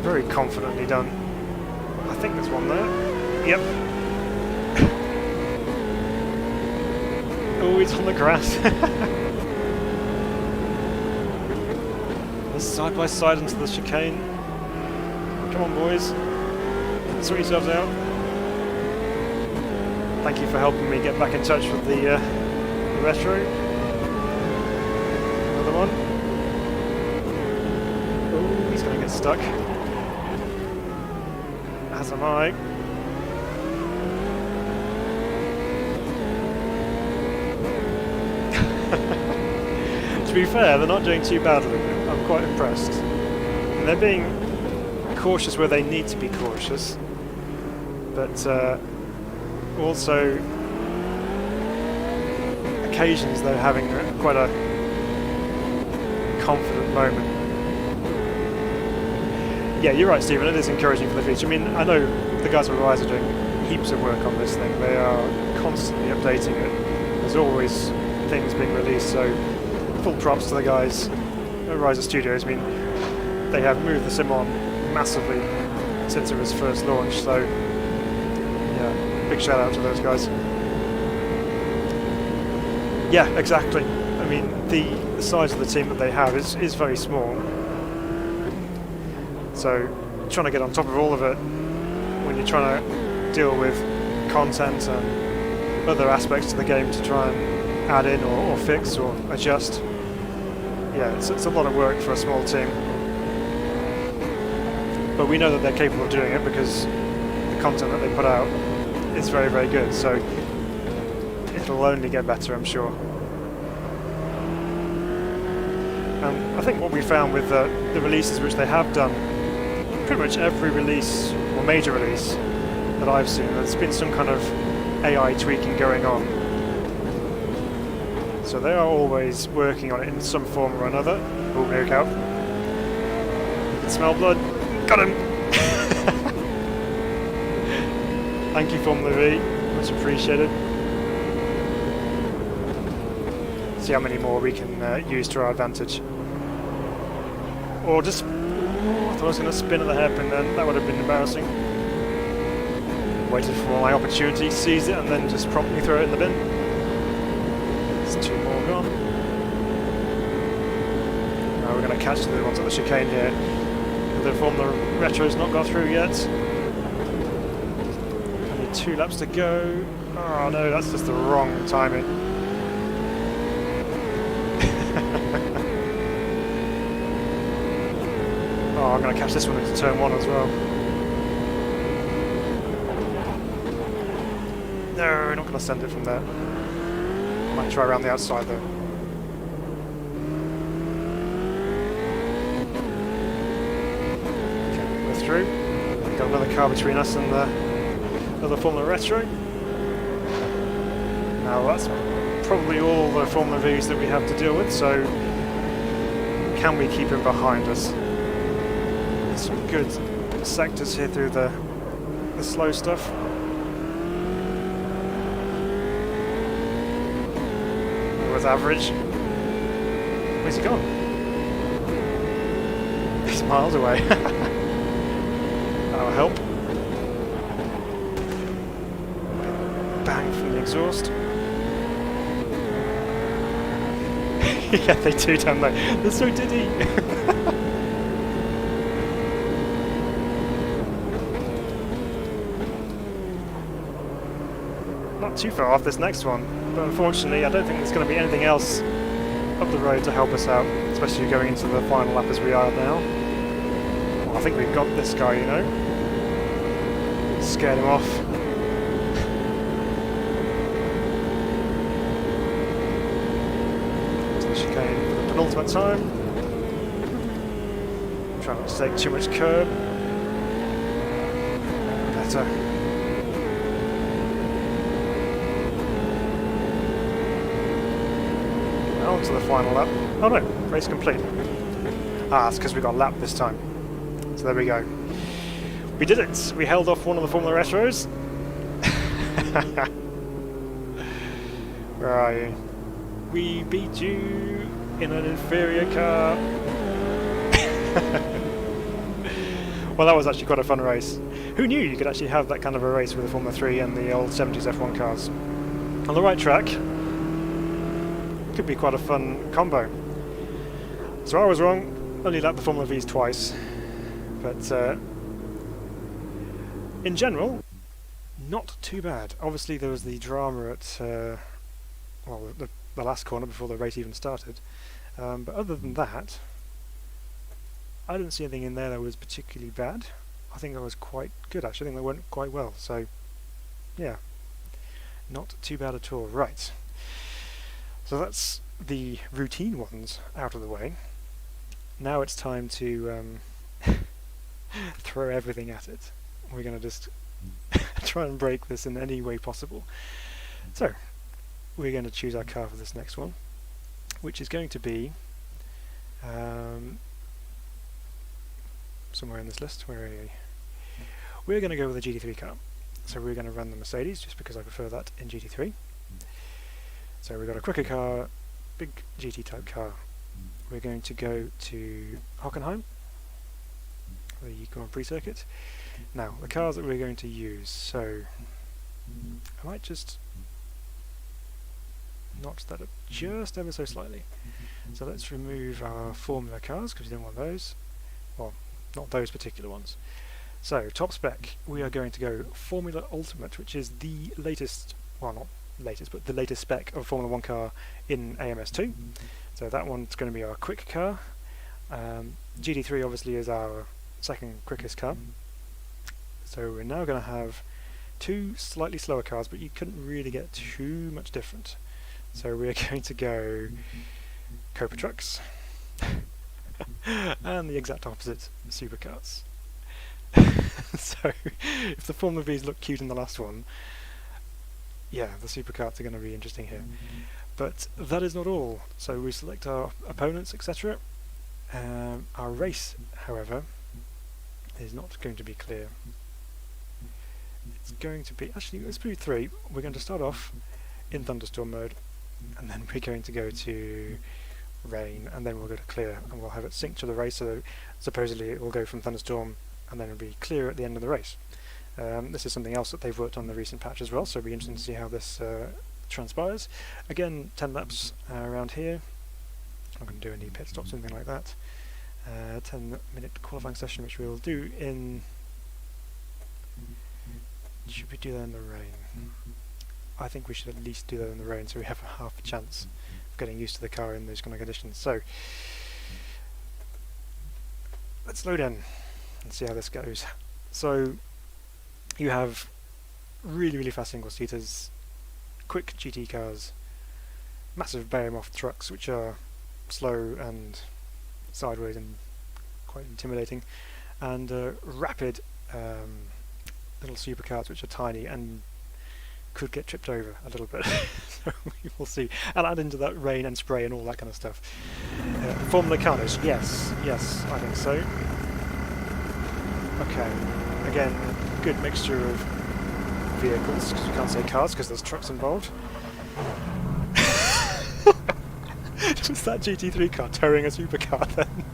very confidently done. I think there's one there. Yep. Oh, he's on the grass. They're side by side into the chicane. Come on, boys. Sort yourselves out. Thank you for helping me get back in touch with the retro. Another one. Oh, he's going to get stuck. As am I. To be fair, they're not doing too badly. I'm quite impressed. And they're being cautious where they need to be cautious. But also occasions they're having quite a confident moment. Yeah, you're right, Stephen, it is encouraging for the future. I mean, I know the guys at Rise are doing heaps of work on this thing. They are constantly updating it. There's always things being released, so full props to the guys at Rise Studios. I mean, they have moved the sim on massively since it was first launched, so yeah, big shout out to those guys. Yeah, exactly. I mean, the size of the team that they have is very small, so trying to get on top of all of it when you're trying to deal with content and other aspects to the game to try and add in or fix or adjust, yeah, it's a lot of work for a small team. But we know that they're capable of doing it because the content that they put out is very, very good, so it'll only get better, I'm sure. I think what we found with the releases which they have done, pretty much every release, or major release, that I've seen, there's been some kind of AI tweaking going on. So they are always working on it in some form or another. Oh, there we go. You can smell blood. Got him! Thank you, Formula V. Much appreciated. See how many more we can use to our advantage. Or just... I thought I was going to spin at the hairpin then. That would have been embarrassing. Waited for my opportunity, seized it, and then just promptly throw it in the bin. There's 2 more gone. Now we're going to catch the ones at the chicane here. The Formula Retro's not got through yet. Only 2 laps to go. Oh no, that's just the wrong timing. Oh, I'm going to catch this one into turn 1 as well. No, not going to send it from there. Might try around the outside though. Okay, we're through. We've got another car between us and the other Formula Retro. Now that's probably all the Formula V's that we have to deal with, so can we keep him behind us? There's some good sectors here through the slow stuff. Was average. Where's he gone? He's miles away. That'll help. Bang from the exhaust. Yeah, they do, don't they? They're so diddy. Not too far off this next one, but unfortunately I don't think there's going to be anything else up the road to help us out, especially going into the final lap as we are now. Well, I think we've got this guy, you know. Scared him off. To the chicane for the penultimate time. Try not to take too much curb. Better. On to the final lap. Oh no, race complete. Ah, it's because we got lapped this time. So there we go. We did it! We held off one of the Formula Retros. Where are you? We beat you in an inferior car. Well, that was actually quite a fun race. Who knew you could actually have that kind of a race with the Formula 3 and the old 70s F1 cars? On the right track. Could be quite a fun combo. So I was wrong, only lapped the Formula V's twice, but in general, not too bad. Obviously there was the drama at well, the last corner before the race even started, but other than that, I didn't see anything in there that was particularly bad. I think that was quite good actually. I think that went quite well, so yeah, not too bad at all. Right. So that's the routine ones out of the way. Now it's time to throw everything at it. We're going to just try and break this in any way possible. So, we're going to choose our car for this next one, which is going to be somewhere in this list. Where are you? We're going to go with a GT3 car. So we're going to run the Mercedes, just because I prefer that in GT3. So we've got a quicker car, big GT type car. We're going to go to Hockenheim, the Grand Prix circuit. Now, the cars that we're going to use, so I might just notch that up just ever so slightly. So let's remove our Formula cars, because we don't want those. Well, not those particular ones. So, top spec, we are going to go Formula Ultimate, which is the latest, well not latest, but the latest spec of a Formula 1 car in AMS2. So that one's going to be our quick car. GT3 obviously is our second quickest car. So we're now going to have two slightly slower cars, but you couldn't really get too much different. So we're going to go Cobra trucks and the exact opposite, Superkarts. So if the Formula V's look cute in the last one, yeah, the Superkarts are going to be interesting here. But that is not all. So we select our opponents, etc. Our race, however, is not going to be clear. It's going to be, actually let's do three. We're going to start off in thunderstorm mode, and then we're going to go to rain, and then we'll go to clear, and we'll have it sync to the race, so supposedly it will go from thunderstorm and then it'll be clear at the end of the race. This is something else that they've worked on in the recent patch as well, so it'll be interesting to see how this transpires. Again, 10 laps around here. I'm not going to do any pit stops or anything like that. 10-minute qualifying session, which we'll do in... Should we do that in the rain? I think we should at least do that in the rain, so we have a half a chance of getting used to the car in those kind of conditions. So let's load in and see how this goes. So you have really fast single seaters, quick GT cars, massive behemoth trucks which are slow and sideways and quite intimidating, and rapid little supercars which are tiny and could get tripped over a little bit. So we will see. And add into that rain and spray and all that kind of stuff. Formula cars, yes, I think so. Okay, again, good mixture of vehicles, because you can't say cars because there's trucks involved. Was that GT3 car towing a supercar then?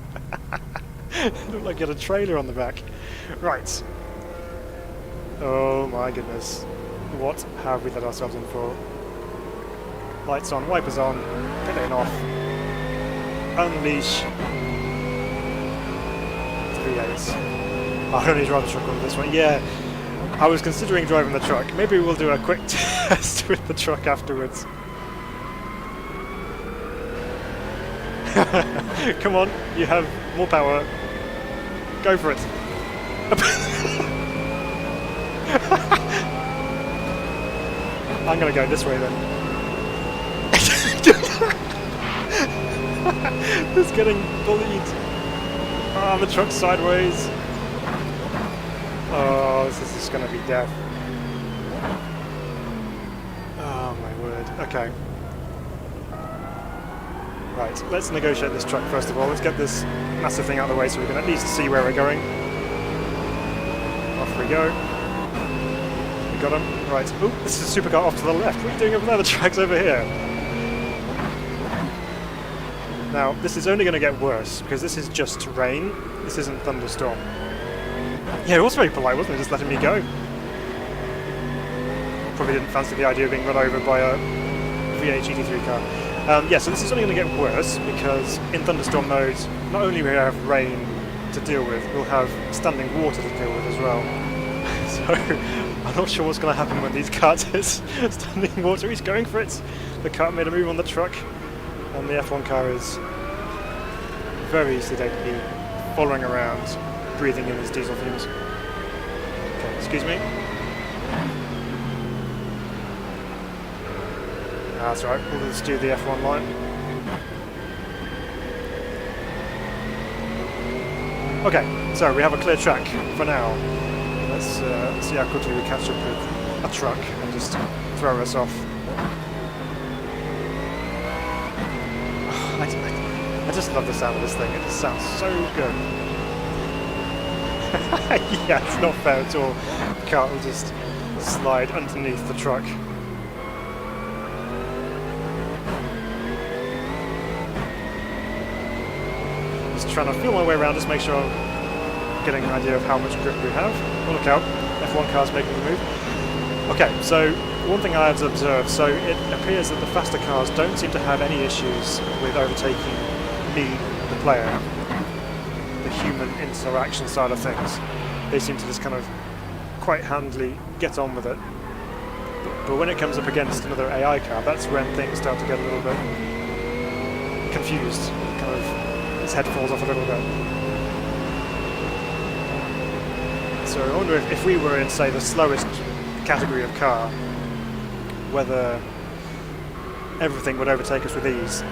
It looked like it had a trailer on the back. Right. Oh my goodness. What have we let ourselves in for? Lights on, wipers on, pit lane off. Unleash. 3/8. I don't need to drive the truck on this one. Yeah, I was considering driving the truck. Maybe we'll do a quick test with the truck afterwards. Come on, you have more power. Go for it. I'm gonna go this way then. It's getting bullied. Oh, the truck's sideways. Oh, this is just gonna be death. Oh my word. Okay. Right, let's negotiate this truck first of all. Let's get this massive thing out of the way so we can at least see where we're going. Off we go. We got him. Right. Oh, this is a supercar off to the left. What are you doing over there? The track's over here. Now, this is only going to get worse because this is just rain. This isn't thunderstorm. Yeah, it was very polite, wasn't it? Just letting me go. Probably didn't fancy the idea of being run over by a V8 GT3 car. Yeah, so this is only going to get worse because in thunderstorm mode, not only will we have rain to deal with, we'll have standing water to deal with as well. So I'm not sure what's going to happen when these cars hit standing water. He's going for it. The car made a move on the truck, and the F1 car is very sedately following around, breathing in his diesel fumes. Okay, excuse me. That's right, we'll just do the F1 line. Okay, so we have a clear track for now. Let's see how quickly we catch up with a truck and just throw us off. Oh, I just love the sound of this thing, it just sounds so good. Yeah, it's not fair at all. The car will just slide underneath the truck. Trying to feel my way around, just make sure I'm getting an idea of how much grip we have. Oh, look out, F1 car's making the move. Okay, so one thing I have observed, so it appears that the faster cars don't seem to have any issues with overtaking me, the player, the human interaction side of things. They seem to just kind of quite handily get on with it. But when it comes up against another AI car, that's when things start to get a little bit confused, kind of his head falls off a little bit. So I wonder if we were in, say, the slowest category of car, whether everything would overtake us with ease.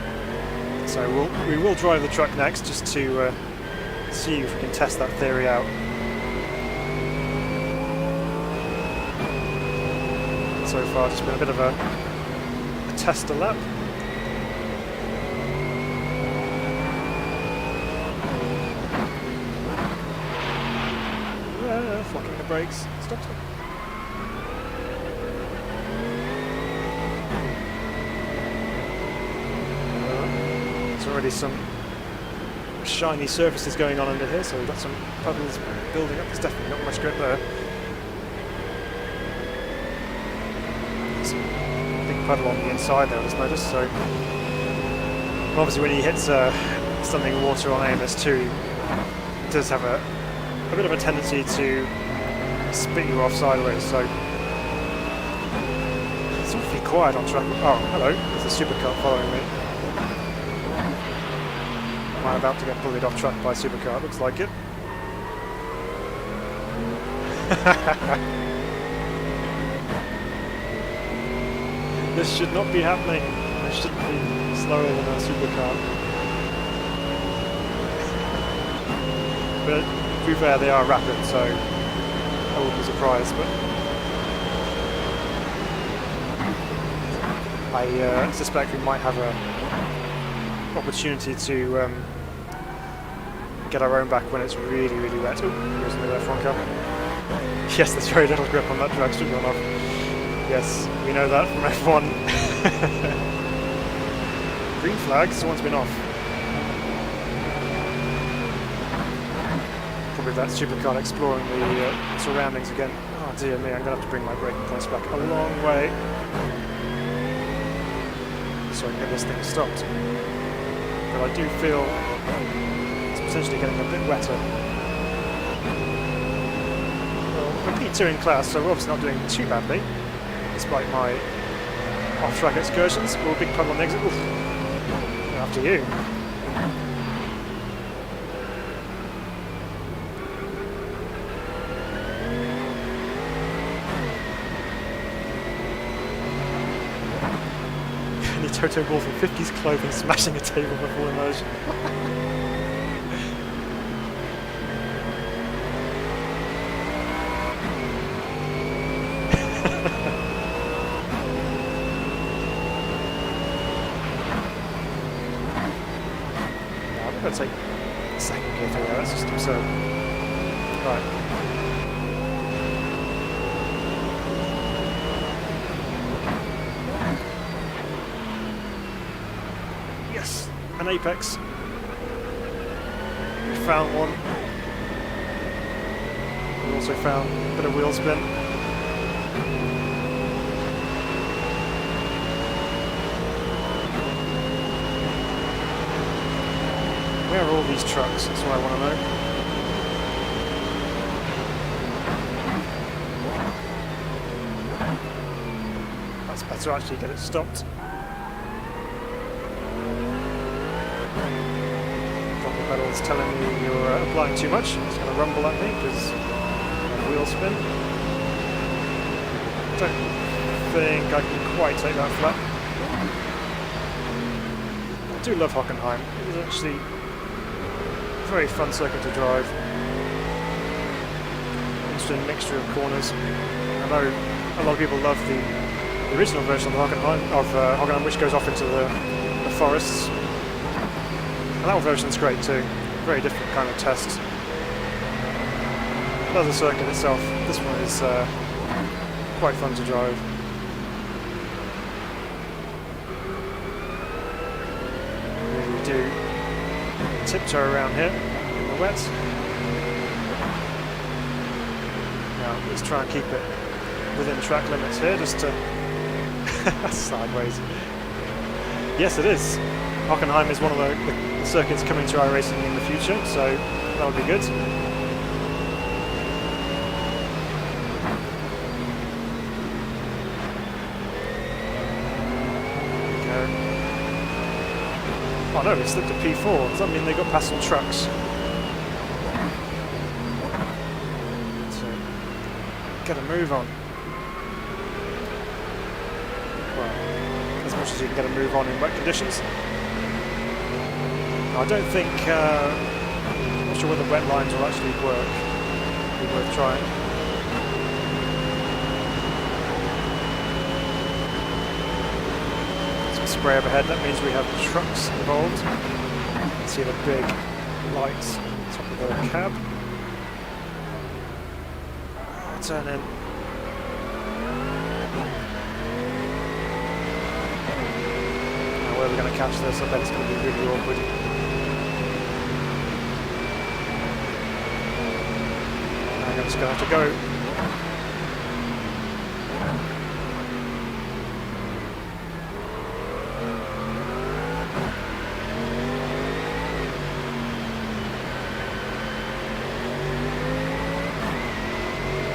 So we will drive the truck next, just to see if we can test that theory out. So far, it's been a bit of a tester lap. Flocking the brakes. Stop. There's already some shiny surfaces going on under here, so we've got some puddles building up. There's definitely not much grip there. There's a big puddle on the inside there, I just noticed. So obviously when he hits standing water on AMS2, it does have a bit of a tendency to spit you off sideways, so it's awfully quiet on track. Oh, hello, there's a supercar following me. Am I about to get bullied off track by a supercar? Looks like it. This should not be happening. I shouldn't be slower than a supercar. But to be fair, they are rapid, so I wouldn't be surprised. But I suspect we might have an opportunity to get our own back when it's really, really wet. Oh, here's another F1 car. Yes, there's very little grip on that drag strip runoff. Yes, we know that from F1. Green flag, someone's been off. Probably that supercar exploring the surroundings again. Oh dear me, I'm going to have to bring my braking points back a long way so I can get this thing stopped. But I do feel it's potentially getting a bit wetter. Well, we're P2 in class, so we're obviously not doing too badly, despite my off-track excursions. Oh, big puddle on the exit. Oof. After you. Toto Wolff in 50s clothing smashing a table before immersion. I'm going to take a second gear through there, that's just absurd. Right. An apex. We found one. We also found a bit of wheel spin. Where are all these trucks? That's what I want to know. That's better, actually get it stopped. Pedals telling me you're applying too much. It's going to rumble at me because wheel spin. Don't think I can quite take that flat. I do love Hockenheim. It is actually a very fun circuit to drive. Interesting mixture of corners. I know a lot of people love the original version of Hockenheim, which goes off into the forests. And that version's great too. Very different kind of test. Another the circuit itself. This one is quite fun to drive. Really do tiptoe around here in the wet. Now let's try and keep it within track limits here, just to sideways. Yes, it is. Hockenheim is one of the circuits coming to iRacing in the future, so that would be good. Okay. Oh no, it slipped at P4. Does that mean they got past some trucks? So, get a move on. Well, as much as you can get a move on in wet conditions. I don't think, I'm not sure whether wet lines will actually work. It'd be worth trying. Some spray overhead, that means we have trucks involved. You can see the big lights on top of the cab. I'll turn in. Now where are we going to catch this? I bet it's going to be really awkward. I'm just going to have to go.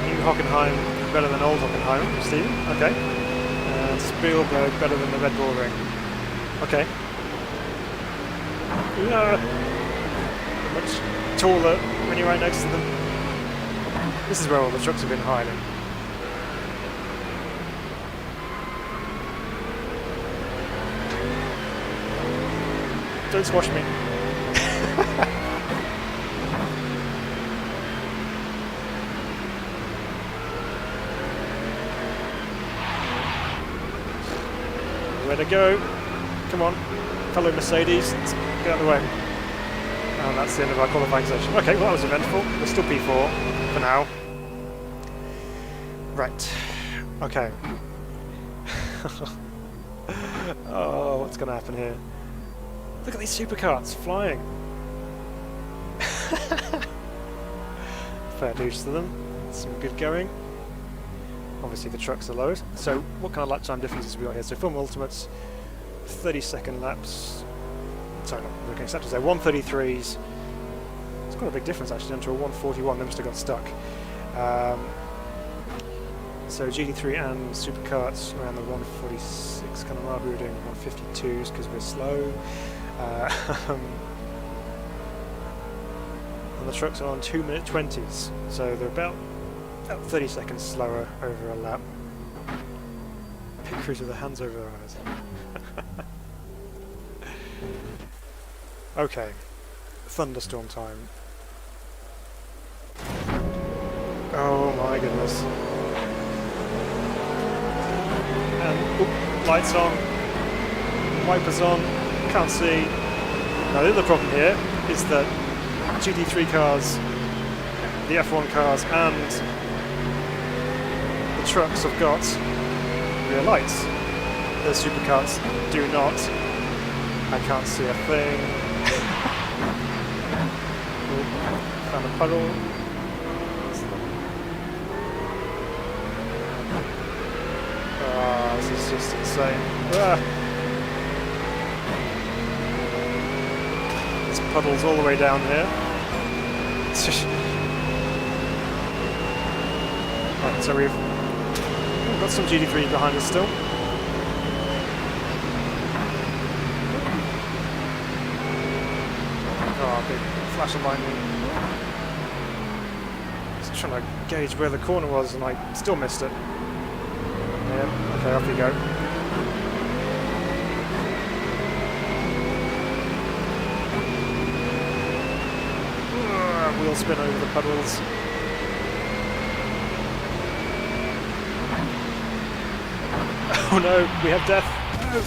New Hockenheim better than old Hockenheim, Stephen? Okay. Spielberg better than the Red Bull Ring. Okay. Much taller when you're right next to them. This is where all the trucks have been hiding. Don't squash me. Where to go? Come on, fellow Mercedes, let's get out of the way. And that's the end of our qualifying session. Okay, well that was eventful. We're still P4 for now. Right. Okay. Oh, what's going to happen here? Look at these superkarts flying. Fair dues to them. Some good going. Obviously the trucks are lowered. So what kind of lap time differences have we got here? So Film Ultimates, 30-second laps. Sorry, not looking at sectors there. 133s. It's quite a big difference actually, down to a 141. They must have got stuck. So GT3 and Superkarts around the 146 kind of mark. We were doing 152s because we're slow. And the trucks are on 2-minute 20s, so they're about 30 seconds slower over a lap. Pit crews with their hands over their eyes. Okay, thunderstorm time. Oh my goodness. And oop, lights on, wipers on, can't see. Now the other problem here is that GT3 cars, the F1 cars and the trucks have got rear lights. The superkarts do not. I can't see a thing. Oh, found a puddle. Oh, this is just insane. Ah. There's puddles all the way down here. Right, so we've got some GT3 behind us still. Oh, big flash of lightning. Just trying to gauge where the corner was and I still missed it. Yeah, okay, off you go. Wheel spin over the puddles. Oh no, we have death. No.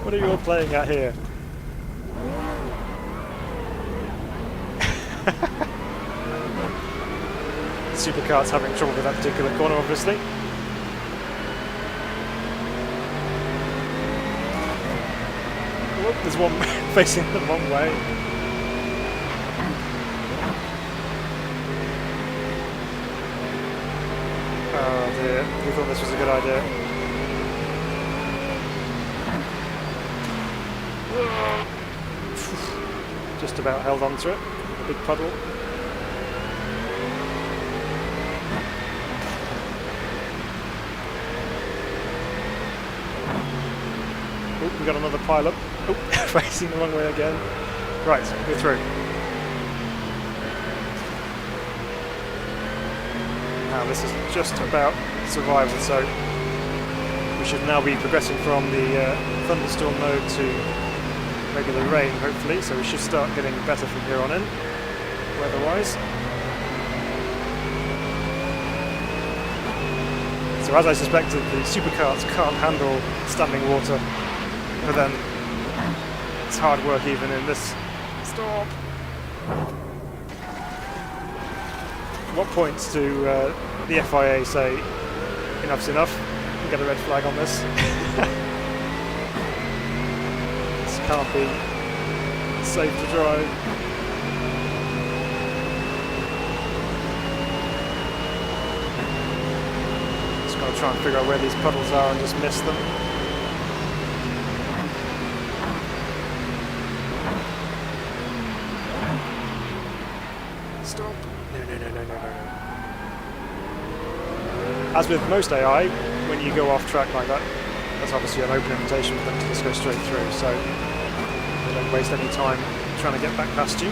What are you all playing at here? Superkart's having trouble with that particular corner, obviously. Whoop, there's one facing the wrong way. Oh dear, we thought this was a good idea. Just about held on to it, a big puddle. Oh, we got another pile up. Oh, facing the wrong way again. Right, we're through. Now this is just about survival, so we should now be progressing from the thunderstorm mode to regular rain, hopefully, so we should start getting better from here on in, weather-wise. So as I suspected, the superkarts can't handle standing water, but then it's hard work even in this storm. What points do the FIA say enough's enough? We get a red flag on this. This can't be safe to drive. Just gotta try and figure out where these puddles are and just miss them. Stop. No. As with most AI, when you go off track like that, that's obviously an open invitation for them to just go straight through, so they don't waste any time trying to get back past you.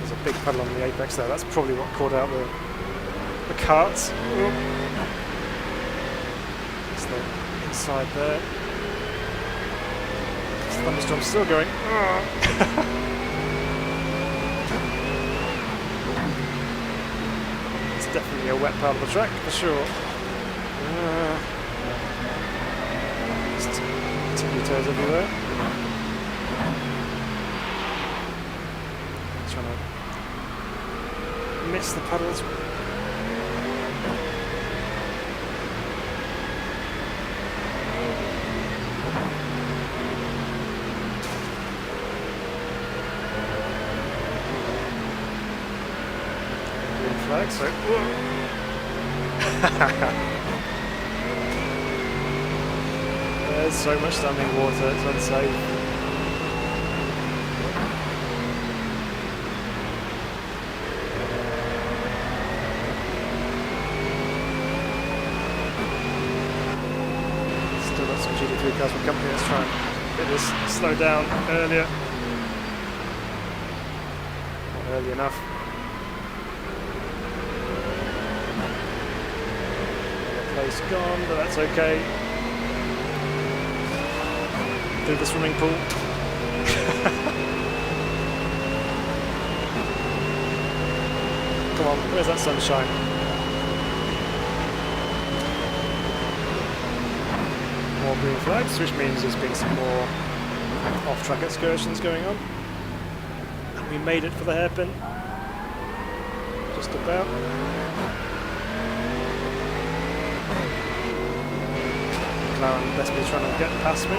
There's a big puddle on the apex there. That's probably what caught out the carts. It's the inside there. This thunderstorm's still going. It's definitely a wet part of the track for sure. Just tip your toes everywhere. Trying to miss the puddles. Green flag, so there's so much standing water, it's unsafe. Some GT3 cars from company. Let's try and get this slowed down earlier. Not early enough. Another place gone, but that's okay. Through the swimming pool. Come on, where's that sunshine? More green flags, which means there's been some more off-track excursions going on. And we made it for the hairpin. Just about. McLaren best be trying to get past me.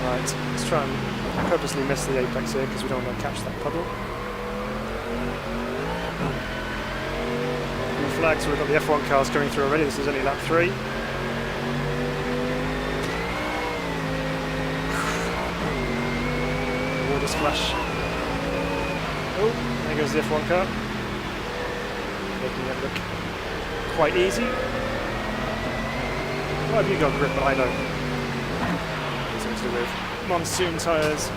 Right, let's try and purposely miss the apex here because we don't want to catch that puddle. Flags, so we've got the F1 cars coming through already. This is only lap 3. Water splash. Oh, there goes the F1 car. Making it look quite easy. Why have you got grip, but I don't? Something to do with monsoon tyres.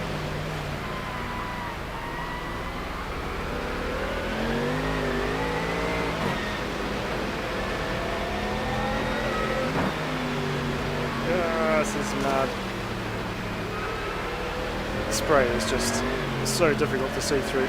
This is mad. The spray is just so difficult to see through.